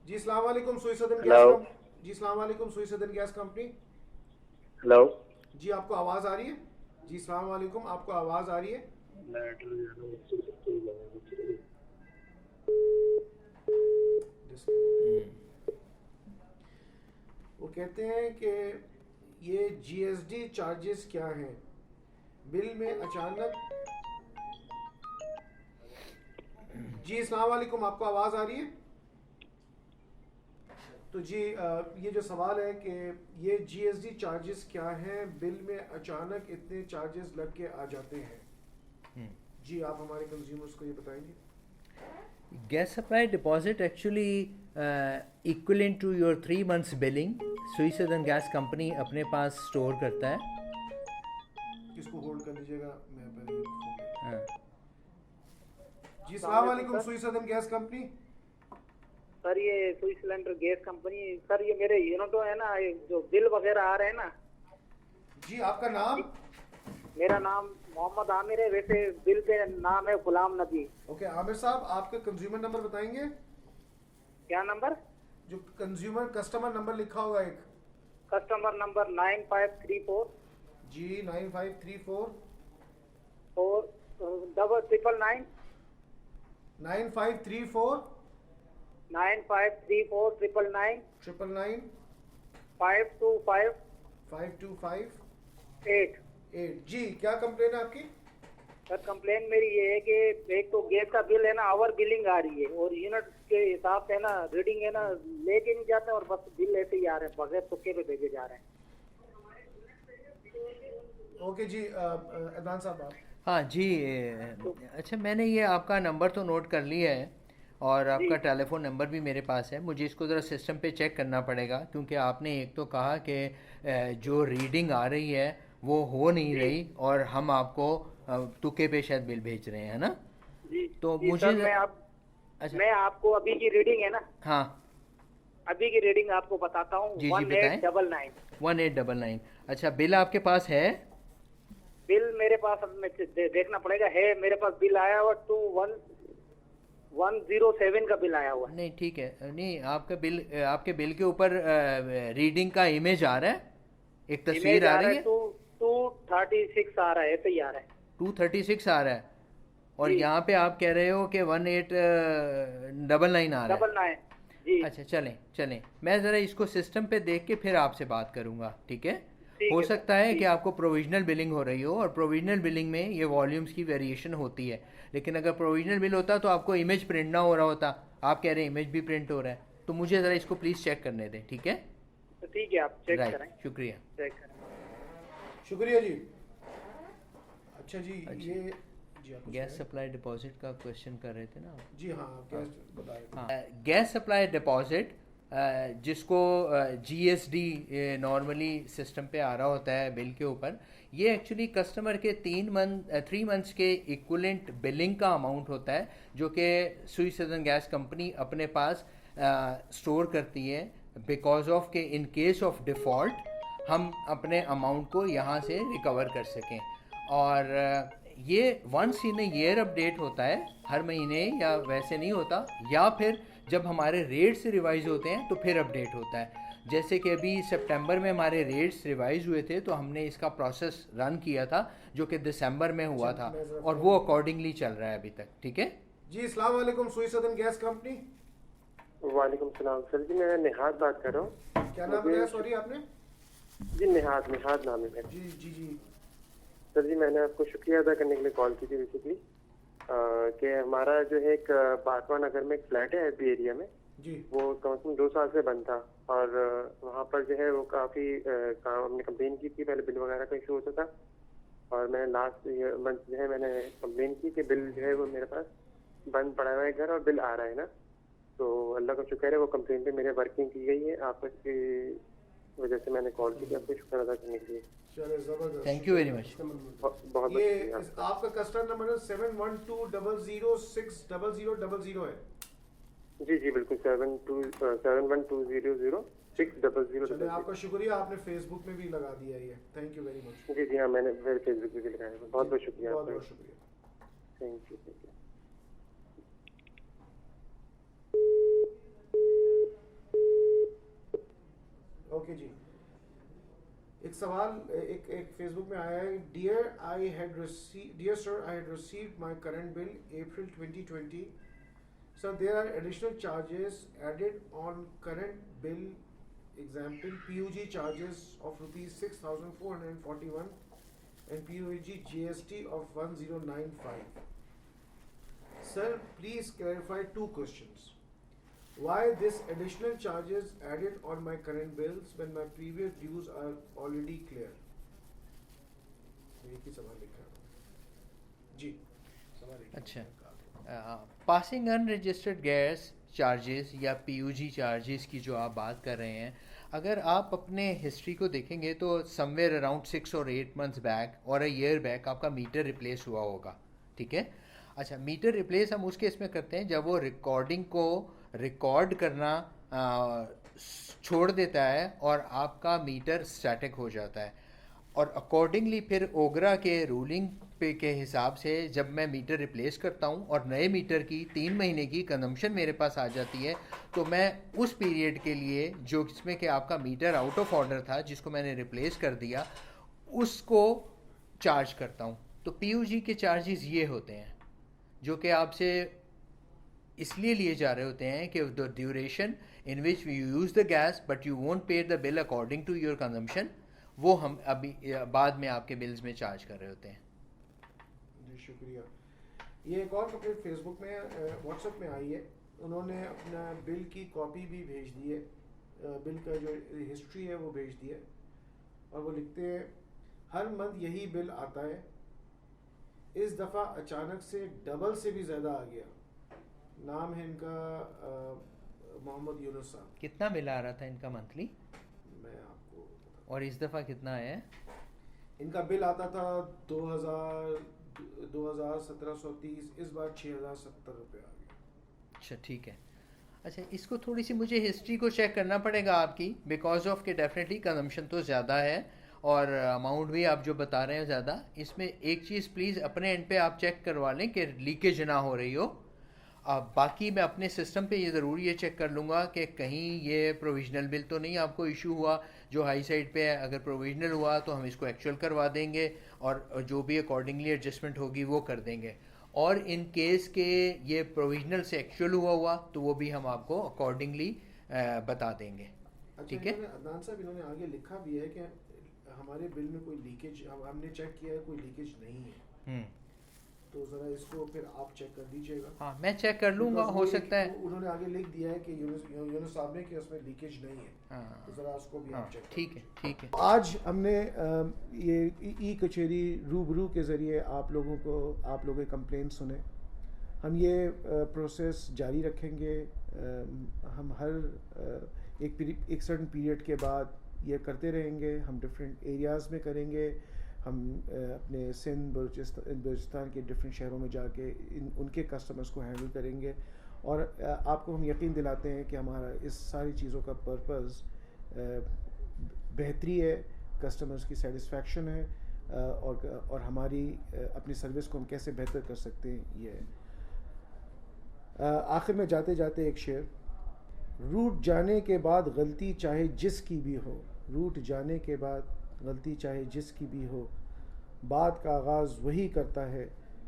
जी अस्सलाम वालेकुम, सुईसदन गैस कंपनी। जी अस्सलाम वालेकुम, सुईसदन गैस कंपनी। हेलो जी, आपको आवाज़ आ रही है? जी अस्सलाम वालेकुम, आपको आवाज़ आ रही है? वो कहते हैं कि ये जीएसडी चार्जेस क्या हैं, बिल में अचानक। जी अस्सलाम वालेकुम, आपको आवाज़ आ रही है? तो जी ये जो सवाल है कि ये जीएसडी चार्जेस क्या हैं, बिल में अचानक इतने चार्जेस लग के आ जाते हैं। जी आप हमारे कंज्यूमर्स को ये बताएंगे। Gas supply deposit actually equivalent to your 3 months billing सुईसदन गैस कंपनी अपने पास स्टोर करता है। किसको होल्ड कर लीजिएगा, मैं पहले जी अस्सलाम वालेकुम, सुईसदन गैस कंपनी। सर ये सुई सिलेंडर गैस कंपनी, सर ये मेरे यूनिटो है ना, जो बिल वगैरह आ रहे हैं ना। जी आपका नाम? मेरा नाम मोहम्मद आमिर है, वैसे बिल पे नाम है गुलाम नबी। ओके आमिर साहब, आपका कंज्यूमर नंबर बताएंगे? क्या नंबर? जो कस्टमर नंबर लिखा होगा एक। कस्टमर नंबर 9534 जी 9534 499 9534 9534999 525 8। जी क्या कंप्लेन है आपकी? सर कंप्लेन मेरी ये है कि एक तो गैस का बिल है ना, ओवर बिलिंग आ रही है, और यूनिट के हिसाब से ना रीडिंग है ना लेके नहीं जाते, और बस बिल ऐसे ही आ रहे हैं, बगैर तुक्के पे भेजे जा रहे हैं। ओके जी अदनान साहब आप। हाँ जी, अच्छा मैंने ये आपका नंबर तो नोट कर लिया है और आपका टेलीफोन नंबर भी मेरे पास है। मुझे इसको ज़रा सिस्टम पे चेक करना पड़ेगा, क्योंकि आपने एक तो कहा कि जो रीडिंग आ रही है वो हो नहीं रही और हम आपको तुक्के पे शायद बिल भेज रहे हैं ना। जी, तो जी, मुझे अच्छा मैं आपको अभी की रीडिंग है ना, हाँ अभी की रीडिंग आपको बताता हूँ। जी जी बताएं। 1899। अच्छा बिल आपके पास है? बिल मेरे पास देखना पड़ेगा, है मेरे पास बिल आया हुआ 2107 का बिल आया हुआ। नहीं ठीक है, नहीं आपका बिल, आपके बिल के ऊपर रीडिंग का इमेज आ रहा है, एक तस्वीर आ रही है। 236 आ रहा है, ऐसे ही आ रहा है। 236 आ रहा है और यहाँ पे आप कह रहे हो कि 1899 आ रहा है। 99 जी। अच्छा चलें मैं ज़रा इसको सिस्टम पे देख के फिर आपसे बात करूँगा, ठीक है? हो सकता है कि आपको प्रोविजनल बिलिंग हो रही हो, और प्रोविजनल बिलिंग में ये वॉल्यूम्स की वेरिएशन होती है, लेकिन अगर प्रोविजनल बिल होता तो आपको इमेज प्रिंट ना हो रहा होता। आप कह रहे हैं इमेज भी प्रिंट हो रहा है, तो मुझे ज़रा इसको प्लीज़ चेक करने दें, ठीक है? ठीक है, आप चेक करें। शुक्रिया। चेक करें। शुक्रिया जी। अच्छा जी, ये जी आप गैस सप्लाई डिपॉजिट का क्वेश्चन कर रहे थे ना आप? जी हाँ, गैस बताएं। हाँ, गैस सप्लाई डिपॉजिट जिसको जीएसडी नॉर्मली सिस्टम पे आ रहा होता है बिल के ऊपर, ये एक्चुअली कस्टमर के 3 मंथ्स के इक्वलेंट बिलिंग का अमाउंट होता है, जो कि सुई सदर्न गैस कंपनी अपने पास स्टोर करती है, बिकॉज ऑफ के इन केस ऑफ डिफ़ॉल्ट हम अपने अमाउंट को यहाँ से रिकवर कर सकें। और ये once in a year update होता है, हर महीने, या वैसे नहीं होता, या फिर जब हमारे रेट्स रिवाइज होते हैं तो फिर अपडेट होता है। जैसे कि अभी सितंबर में हमारे रेट्स रिवाइज हुए थे, तो हमने इसका प्रोसेस रन किया था, जो कि दिसंबर में हुआ था, और वो अकॉर्डिंगली चल रहा है अभी तक। ठीक है जी। अस्सलाम वालेकुम, सुई सदर्न गैस कंपनी। वालेकुम सलाम सर जी, मैं निहाद बात कर रहा हूँ। क्या नाम बताया सॉरी आपने? जी निहाद नाम है मेरा। जी जी जी सर जी, मैंने आपको शुक्रिया अदा करने के लिए कॉल की थी बेसिकली कि हमारा जो है एक बाटवा नगर में एक फ्लैट है एफबी एरिया में जी, वो कम से कम 2 साल से बंद था, और वहाँ पर जो है वो काफ़ी हमने कंप्लेन की थी, पहले बिल वगैरह का इशू होता था, और मैंने लास्ट मंथ जो है मैंने कंप्लेन की कि बिल जो है वो मेरे पास बंद पड़ा हुआ है घर, और बिल आ रहा है ना, तो अल्लाह का शुक्र है वो कंप्लेन पे मेरे वर्किंग की गई है। आपकी वजह से मैंने कॉल की थी, आपको शुक्र अदा करने के लिए। चलो जबरदस्त, थैंक यू वेरी मच। बहुत ये आपका कस्टमर नंबर 7120060000 है। जी जी बिल्कुल, 7120060000। चलिए, आपका शुक्रिया, आपने फेसबुक में भी लगा दिया ये, थैंक यू वेरी मच। जी जी हाँ, मैंने मेरे फेसबुक पे भी लगाया, बहुत बहुत शुक्रिया, बहुत बहुत शुक्रिया, थैंक यू। ओके जी। एक सवाल एक फेसबुक में आया है, dear sir, I had received my current bill April 2020। Sir, there are additional charges added on current bill, example PUG charges of ₹6,441 and PUG GST of 1095. Sir, please clarify 2 questions. Why this additional charges added on my current bills when my previous dues are already clear? एक ही सवाल लिखा है जी, सवाल एक। अच्छा, passing unregistered gas charges या PUG charges की जो आप बात कर रहे हैं, अगर आप अपने हिस्ट्री को देखेंगे तो समवेयर अराउंड 6 और 8 मंथ्स बैक और अ ईयर बैक आपका मीटर रिप्लेस हुआ होगा। ठीक है, अच्छा, मीटर रिप्लेस हम उस केस में करते हैं जब वो रिकॉर्डिंग को रिकॉर्ड करना छोड़ देता है और आपका मीटर स्टैटिक हो जाता है, और अकॉर्डिंगली फिर ओगरा के रूलिंग पे के हिसाब से जब मैं मीटर रिप्लेस करता हूँ और नए मीटर की 3 महीने की कंजम्पशन मेरे पास आ जाती है, तो मैं उस पीरियड के लिए जो जिसमें कि आपका मीटर आउट ऑफ ऑर्डर था, जिसको मैंने रिप्लेस कर दिया, उसको चार्ज करता हूँ। तो PUG के चार्जेस ये होते हैं जो कि आपसे इसलिए लिए जा रहे होते हैं कि the duration in which you use the gas but you won't pay the bill according to your consumption, वो हम अभी बाद में आपके बिल्स में चार्ज कर रहे होते हैं। जी शुक्रिया। ये एक और कंप्लेंट फेसबुक में व्हाट्सएप में आई है, उन्होंने अपना बिल की कॉपी भी भेज दी है, बिल का जो हिस्ट्री है वो भेज दी है, और वो लिखते हैं हर मंथ यही बिल आता है, इस दफ़ा अचानक से डबल से भी ज़्यादा आ गया। नाम है इनका मोहम्मद यूनुस साहब। कितना बिल आ रहा था इनका मंथली? मैं आपको, और इस दफ़ा कितना आया है? इनका बिल आता था 2730, इस बार 6070 रुपये आ गया। अच्छा ठीक है। अच्छा, इसको थोड़ी सी मुझे हिस्ट्री को चेक करना पड़ेगा आपकी, बिकॉज ऑफ के डेफिनेटली कंजम्पशन तो ज़्यादा है और अमाउंट भी आप जो बता रहे हैं ज़्यादा। इसमें एक चीज़ प्लीज़ अपने एंड पे आप चेक करवा लें कि लीकेज ना हो रही हो। बाकी मैं अपने सिस्टम पे ये ज़रूर ये चेक कर लूँगा कि कहीं ये प्रोविजनल बिल तो नहीं आपको इशू हुआ जो हाई साइड पे है। अगर प्रोविजनल हुआ तो हम इसको एक्चुअल करवा देंगे और जो भी अकॉर्डिंगली एडजस्टमेंट होगी वो कर देंगे, और इन केस के ये प्रोविजनल से एक्चुअल हुआ तो वो भी हम आपको अकॉर्डिंगली बता देंगे। ठीक है अदनान साहब, इन्होंने आगे लिखा भी है कि हमारे बिल में कोई लीकेज, हमने चेक किया है, कोई लीकेज नहीं है। तो ज़रा इसको फिर आप चेक कर दीजिएगा। हाँ, मैं चेक कर लूँगा, हो सकता है उन्होंने आगे लिख दिया है कि यूनुस साहब ने कि उसमें लीकेज नहीं है। हाँ, तो ज़रा उसको भी आप चेक ठीक है, ठीक है। आज हमने ये ई कचहरी रूबरू के ज़रिए आप लोगों के कंप्लेंट सुने। हम ये प्रोसेस जारी रखेंगे। हम हर एक सर्टन पीरियड के बाद ये करते रहेंगे। हम डिफरेंट एरियाज़ में करेंगे। हम अपने सिंध बलूचिस्तान के डिफरेंट शहरों में जाके उनके कस्टमर्स को हैंडल करेंगे। और आपको हम यकीन दिलाते हैं कि हमारा इस सारी चीज़ों का पर्पस बेहतरी है, कस्टमर्स की सेटिस्फेक्शन है, और हमारी अपनी सर्विस को हम कैसे बेहतर कर सकते हैं ये है। आखिर में जाते जाते एक शेर, रूट जाने के बाद गलती चाहे जिसकी भी हो, रूट जाने के बाद गलती चाहे जिसकी भी हो, बात का आगाज़ वही करता है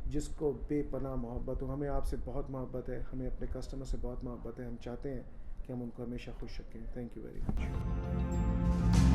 जिसको बेपनाह मोहब्बत हो। हमें आपसे बहुत मोहब्बत है, हमें अपने कस्टमर से बहुत मोहब्बत है। हम चाहते हैं कि हम उनको हमेशा खुश रखें। Thank you very much.